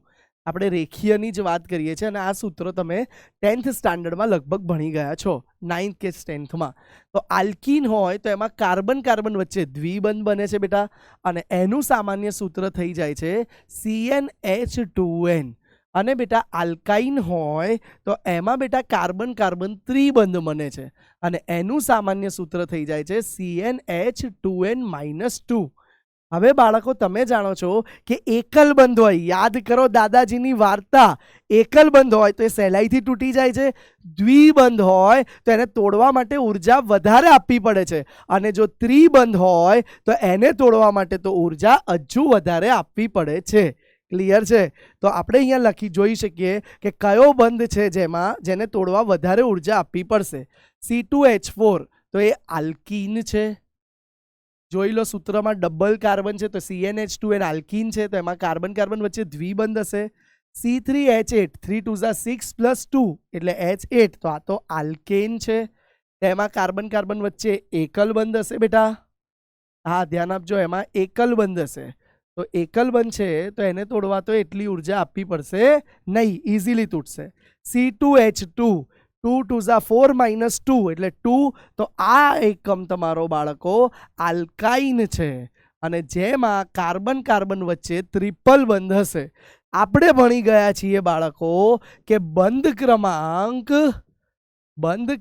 આપણે રેખીયની જ વાત કરીએ છીએ અને આ સૂત્ર તમે 10th સ્ટાન્ડર્ડમાં લગભગ ભણી ગયા છો, 9th કે 10thમાં. તો આલ્કીન હોય તો એમાં કાર્બન કાર્બન વચ્ચે દ્વિબંધ બને છે બેટા, અને એનું સામાન્ય સૂત્ર થઈ જાય છે CnH2n. અને બેટા આલ્કાઇન હોય તો એમાં બેટા કાર્બન કાર્બન ત્રિબંધ બને છે અને એનું સામાન્ય સૂત્ર થઈ જાય છે CnH2n-2. હવે બાળકો તમે જાણો છો કે એકલ બંધ હોય, યાદ કરો દાદાજીની વાર્તા, એકલ બંધ હોય તો એ સહેલાઈથી તૂટી જાય છે, દ્વિબંધ હોય તો એને તોડવા માટે ઉર્જા વધારે આપવી પડે છે, અને જો ત્રિબંધ હોય તો એને તોડવા માટે તો ઉર્જા હજુ વધારે આપવી પડે છે. ક્લિયર છે? તો આપણે અહીંયા જોઈ શકીએ કે કયો બંધ છે જેને તોડવા વધારે ઉર્જા આપવી પડશે. C2H4 તો એ આલ્કીન છે. જોઈ લો સૂત્રમાં ડબલ કાર્બન છે તો CnH2n આલ્કીન છે, તો એમાં કાર્બન કાર્બન વચ્ચે દ્વિબંધ હશે. C3H8 3 2 6 + 2 એટલે H8, તો આ તો આલ્કેન છે, એમાં કાર્બન કાર્બન વચ્ચે એકલ બંધ હશે બેટા. હા ધ્યાન આપજો, એમાં એકલ બંધ હશે. તો એકલ બંધ છે તો એને તોડવા તો એટલી ઉર્જા આપવી પડશે નહીં, ઇઝીલી તૂટશે. C2H2 2 2 4 - 2 એટલે 2, તો આ એકમ તમારો બાળકો આલ્કાઇન છે અને જેમાં કાર્બન કાર્બન વચ્ચે ટ્રિપલ બંધ હશે. આપણે ભણી ગયા છીએ બાળકો કે બંધ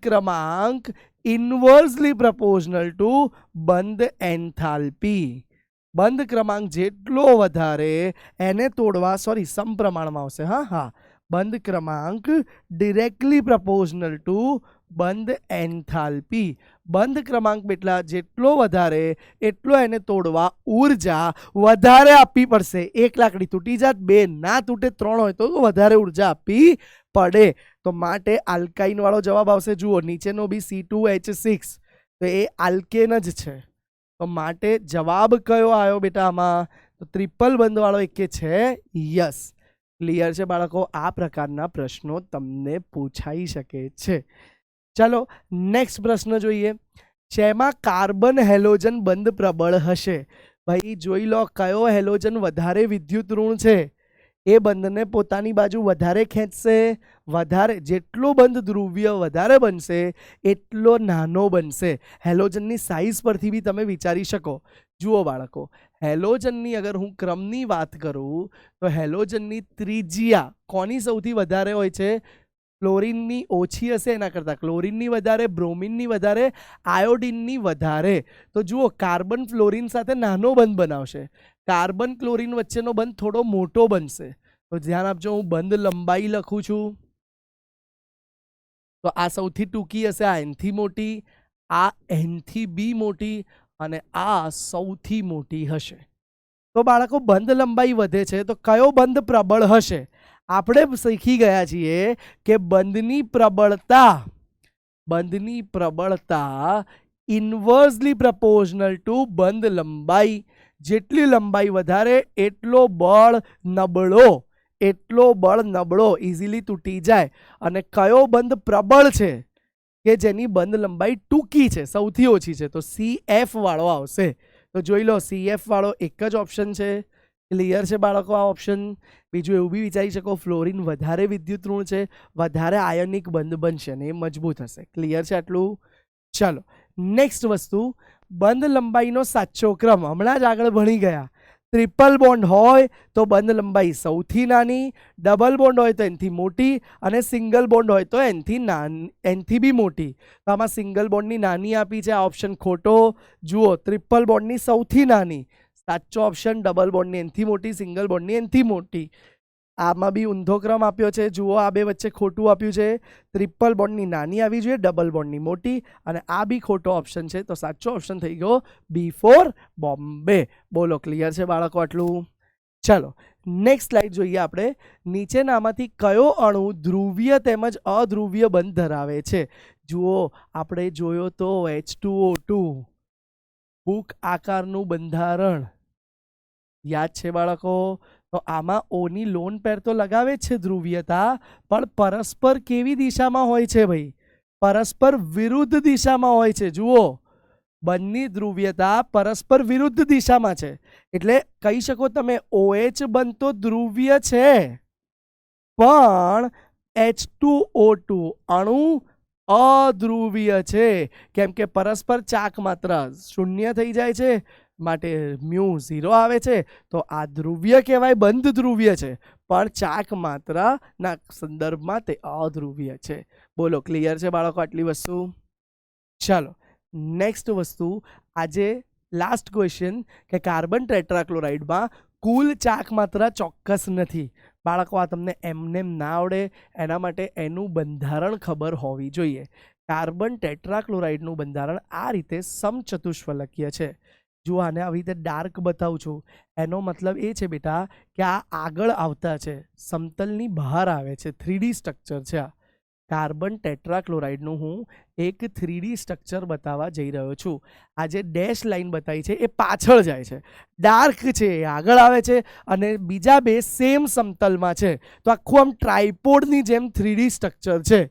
ક્રમાંક ઇન્વર્સલી પ્રપોર્શનલ ટુ બંધ એન્થાલ્પી. બંધ ક્રમાંક જેટલો વધારે એને તોડવા, સમપ્રમાણમાં આવશે, હા, બંધ ક્રમાંક ડિરેક્ટલી પ્રપોર્શનલ ટુ બંધ એન્થાલ્પી. બંધ ક્રમાંક જેટલો વધારે એટલો એને તોડવા ઉર્જા વધારે આપવી પડશે. 1 લાકડી તૂટી જાત, 2 ના તૂટે, 3 હોય તો વધારે ઉર્જા આપવી પડે. તો માટે આલ્કાઇન વાળો જવાબ આવશે. જુઓ નીચેનો બી C2H6 તો એ આલ્કેન જ છે, તો માટે જવાબ કયો આવ્યો બેટા આમાં? તો ટ્રિપલ બંધ વાળો એક છે. યસ, ક્લિયર છે બાળકો? આ પ્રકારના પ્રશ્નો તમને પૂછાઈ શકે છે. ચાલો નેક્સ્ટ પ્રશ્ન જોઈએ. શેમાં કાર્બન હેલોજન બંધ પ્રબળ હશે? ભાઈ જોઈ લો કયો હેલોજન વધારે વિદ્યુત ઋણ છે એ બંધને પોતાની બાજુ વધારે ખેંચશે. વધારે જેટલો બંધ ધ્રુવીય વધારે બનશે એટલો નાનો બનશે. હેલોજનની સાઇઝ પરથી બી તમે વિચારી શકો. જુઓ બાળકો, હેલોજનની અગર હું ક્રમની વાત કરું તો હેલોજનની ત્રિજ્યા કોની સૌથી વધારે હોય છે? ક્લોરીનની ઓછી હશે એના કરતાં, ક્લોરીનની વધારે, બ્રોમિનની વધારે, આયોડિનની વધારે. તો જુઓ કાર્બન ફ્લોરિન સાથે નાનો બંધ બનાવશે, કાર્બન ક્લોરીન વચ્ચેનો બંધ થોડો મોટો બનશે. તો ધ્યાન આપજો, હું બંધ લંબાઈ લખું છું તો આ સૌથી ટૂંકી હશે, આ એનથી મોટી, આ એનથી બી મોટી અને આ સૌથી મોટી હશે. તો બાળકો બંધ લંબાઈ વધે છે તો કયો બંધ પ્રબળ હશે? આપણે શીખી ગયા છીએ કે બંધની પ્રબળતા ઇન્વર્સલી પ્રપોર્શનલ ટુ બંધ લંબાઈ. જેટલી લંબાઈ વધારે એટલો બળ નબળો, ઇઝીલી તૂટી જાય. અને કયો બંધ પ્રબળ છે કે જેની બંધ લંબાઈ ટૂંકી છે, સૌથી ઓછી છે? તો CF વાળો આવશે. તો જોઈ લો CF વાળો એક જ ઓપ્શન છે. ક્લિયર છે બાળકો આ ઓપ્શન? બીજું એવું બી વિચારી શકો ફ્લોરિન વધારે વિદ્યુત ઋણ છે, વધારે આયનિક બંધ બનશે અને એ મજબૂત હશે. ક્લિયર છે આટલું? ચલો નેક્સ્ટ વસ્તુ, બંધ લંબાઈનો સાચો ક્રમ હમણાં જ આગળ ભણી ગયા. ટ્રિપલ બોન્ડ હોય તો બંધ લંબાઈ સૌથી નાની, ડબલ બોન્ડ હોય તો એનથી મોટી, અને સિંગલ બોન્ડ હોય તો એનથી બી મોટી. તો આમાં સિંગલ બોન્ડની નાની આપી છે, આ ઓપ્શન ખોટો. જુઓ ટ્રિપલ બોન્ડની સૌથી નાની, સાચો ઓપ્શન ડબલ બોન્ડની એનથી મોટી, સિંગલ બોન્ડની એનથી મોટી. આમાં બી ઊંધો ક્રમ આપ્યો છે. જુઓ આ બે વચ્ચે ખોટું આપ્યું છે. ટ્રિપલ બોન્ડની નાની આવી જોઈએ, ડબલ બોન્ડની મોટી, અને આ બી ખોટો ઓપ્શન છે. તો સાચો ઓપ્શન થઈ ગયો બી ફોર બોમ્બે. બોલો ક્લિયર છે બાળકો આટલું? ચલો નેક્સ્ટ સ્લાઇડ જોઈએ આપણે. નીચેનામાંથી કયો અણુ ધ્રુવીય તેમજ અધ્રુવીય બંધ ધરાવે છે? જુઓ આપણે જોયો તો H2O2 બુક આકારનું બંધારણ યાદ છે બાળકો? તો આમાં ઓની લોન પેર તો લગાવે છે ધ્રુવીયતા, પણ પરસ્પર કેવી દિશામાં હોય છે ભાઈ? પરસ્પર વિરુદ્ધ દિશામાં હોય છે. જુઓ બંને ધ્રુવીયતા પરસ્પર વિરુદ્ધ દિશામાં છે, એટલે કહી શકો તમે OH બનતો ધ્રુવીય છે, પણ H2O2 અણુ અધ્રુવીય છે, કેમ કે પરસ્પર ચાક માત્રા શૂન્ય થઈ જાય છે, માટે મ્યુ 0 આવે છે. તો આ ધ્રુવીય કહેવાય, બંધ ધ્રુવીય છે, પણ ચાક માત્રાના સંદર્ભમાં તે અધ્રુવીય છે. બોલો ક્લિયર છે બાળકો આટલી વસ્તુ? ચાલો નેક્સ્ટ વસ્તુ, આજે લાસ્ટ ક્વેશ્ચન કે કાર્બન ટેટ્રાક્લોરાઇડમાં કુલ ચાક માત્રા ચોક્કસ નથી. બાળકો આ તમને એમનેમ ના આવડે, એના માટે એનું બંધારણ ખબર હોવી જોઈએ. કાર્બન ટેટ્રાક્લોરાઇડનું બંધારણ આ રીતે સમચતુષ્ફલકીય છે. જો આને આવી રીતે ડાર્ક બતાવું છું, એનો મતલબ એ છે બેટા કે આ આગળ આવતા છે, સમતલની બહાર આવે છે. 3D સ્ટ્રક્ચર છે આ. કાર્બન ટેટ્રાક્લોરાઇડનું હું એક 3D સ્ટ્રક્ચર બતાવવા જઈ રહ્યો છું. આ જે ડેશ લાઇન બતાવી છે એ પાછળ જાય છે, ડાર્ક છે એ આગળ આવે છે, અને બીજા બે સેમ સમતલમાં છે. તો આખું આમ ટ્રાયપોડની જેમ 3D સ્ટ્રક્ચર છે.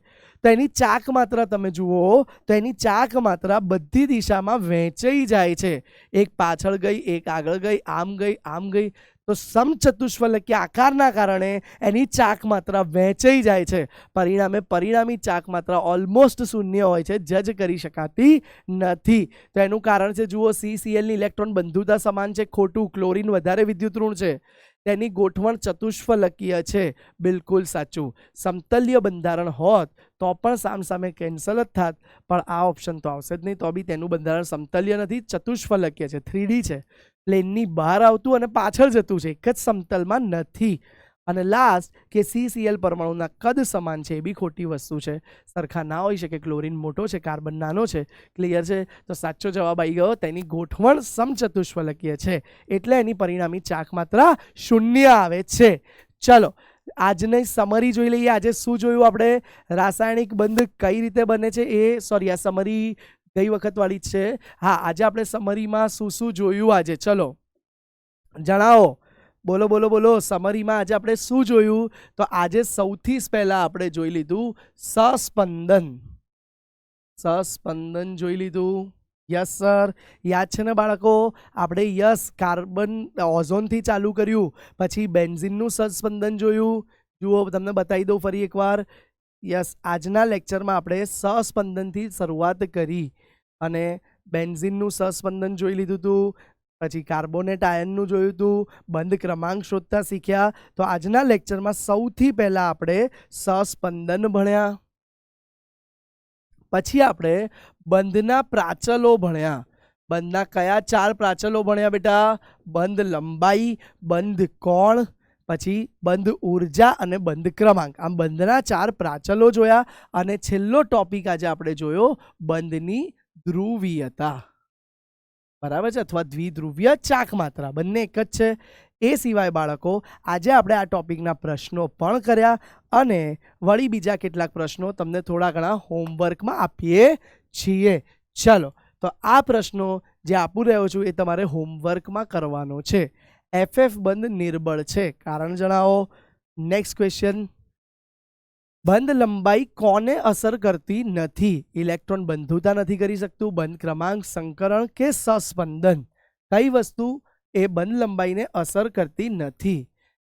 તો એની ચાક માત્રા તમે જુઓ તો એની ચાક માત્રા બધી દિશામાં વહેંચાઈ જાય છે. એક પાછળ ગઈ, એક આગળ ગઈ, આમ ગઈ, આમ ગઈ. તો સમચતુષ્ફલકીય આકારના કારણે એની ચાક માત્રા વહેંચાઈ જાય છે. પરિણામે પરિણામી ચાક માત્રા ઓલમોસ્ટ શૂન્ય હોય છે, જજ કરી શકાતી નથી. તો એનું કારણ છે જુઓ, CClની ઇલેક્ટ્રોન બંધુતા સમાન છે, ખોટું. ક્લોરીન વધારે વિદ્યુત ઋણ છે, તેની ગોઠવણ ચતુષ્ફલકીય છે, બિલકુલ સાચું. સમતલીય બંધારણ હોત તો પણ સામસામે કેન્સલ જ થાત, પણ આ ઓપ્શન તો આવશે જ નહીં. તો બી તેનું બંધારણ સમતલીય નથી, ચતુષ્ફલકીય છે, 3D છે, પ્લેનની બહાર આવતું અને પાછળ જતું છે, એક જ સમતલમાં નથી. અને લાસ્ટ કે CCl પરમાણુના કદ સમાન છે, એ બી ખોટી વસ્તુ છે. સરખા ના હોઈ શકે, ક્લોરીન મોટો છે, કાર્બન નાનો છે. ક્લિયર છે? તો સાચો જવાબ આવી ગયો, તેની ગોઠવણ સમચતુષ્ફલકીય છે, એટલે એની પરિણામી ચાક માત્રા શૂન્ય આવે છે. ચલો આજની સમરી જોઈ લઈએ. આજે શું જોયું આપણે? રાસાયણિક બંધ કઈ રીતે બને છે એ, સોરી આ સમરી ગઈ વખત વાળી જ છે. હા, આજે આપણે સમરીમાં શું શું જોયું આજે, ચલો જણાવો. બોલો બોલો બોલો, સમરીમાં આજે આપણે શું જોયું? તો આજે સૌથી પહેલા આપણે જોઈ લીધું સસ્પંદન. સસ્પંદન જોઈ લીધું. યસ સર, યાદ છે ને બાળકો? આપણે યસ કાર્બન ઓઝોનથી ચાલુ કર્યું, પછી બેન્ઝીનનું સસ્પંદન જોયું. જુઓ તમને બતાવી દઉં ફરી એકવાર. યસ, આજના લેક્ચરમાં આપણે સસ્પંદનથી શરૂઆત કરી અને બેન્ઝીનનું સસ્પંદન જોઈ લીધું હતું, પછી કાર્બોનેટ આયનનું જોયું હતું, બંધ ક્રમાંક શોધતા શીખ્યા. તો આજના લેક્ચરમાં સૌથી પહેલા આપણે સસ્પંદન ભણ્યા, પછી આપણે બંધના પ્રાચલો ભણ્યા. બંધના કયા 4 પ્રાચલો ભણ્યા બેટા? બંધ લંબાઈ, બંધ કોણ, પછી બંધ ઉર્જા અને બંધ ક્રમાંક. આમ બંધના 4 પ્રાચલો જોયા. અને છેલ્લો ટોપિક આજે આપણે જોયો બંધની ધ્રુવીયતા. બરાબર છે? અથવા દ્વિધ્રુવીય ચાક માત્રા, બંને એક જ છે. એ સિવાય બાળકો આજે આપણે આ ટોપિકના પ્રશ્નો પણ કર્યા, અને વળી બીજા કેટલાક પ્રશ્નો તમને થોડા ઘણા હોમવર્કમાં આપીએ છીએ. ચલો, તો આ પ્રશ્નો જે આપું રહ્યો છું એ તમારે હોમવર્કમાં કરવાનો છે. FF બંધ નિર્બળ છે, કારણ જણાવો. નેક્સ્ટ ક્વેશ્ચન, બંધ લંબાઈ કોને અસર કરતી નથી? ઇલેક્ટ્રોન બંધુતા નથી કરી શકતું, બંધ ક્રમાંક, સંકરણ કે સસ્પંદન? કઈ વસ્તુ એ બંધ લંબાઈને અસર કરતી નથી?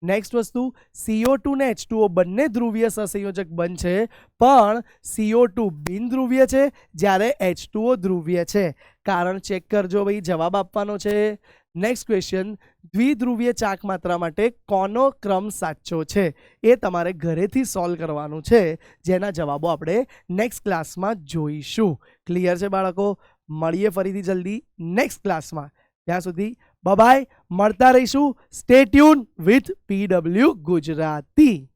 નેક્સ્ટ વસ્તુ, CO2 ને H2O બંને ધ્રુવીય સહસંયોજક બંધ છે, પણ CO2 બિનધ્રુવીય છે જ્યારે H2O ધ્રુવીય છે. કારણ ચેક કરજો ભાઈ, જવાબ આપવાનો છે. નેક્સ્ટ ક્વેશ્ચન, દ્વિધ્રુવીય ચાક માત્રા માટે કોનો ક્રમ સાચો છે? એ તમારે ઘરેથી સોલ્વ કરવાનું છે, જેના જવાબો આપણે નેક્સ્ટ ક્લાસમાં જોઈશું. ક્લિયર છે બાળકો? મળીએ ફરીથી જલ્દી નેક્સ્ટ ક્લાસમાં. ત્યાં સુધી બાય મળતા રહીશું. Stay tune with PW Gujarati.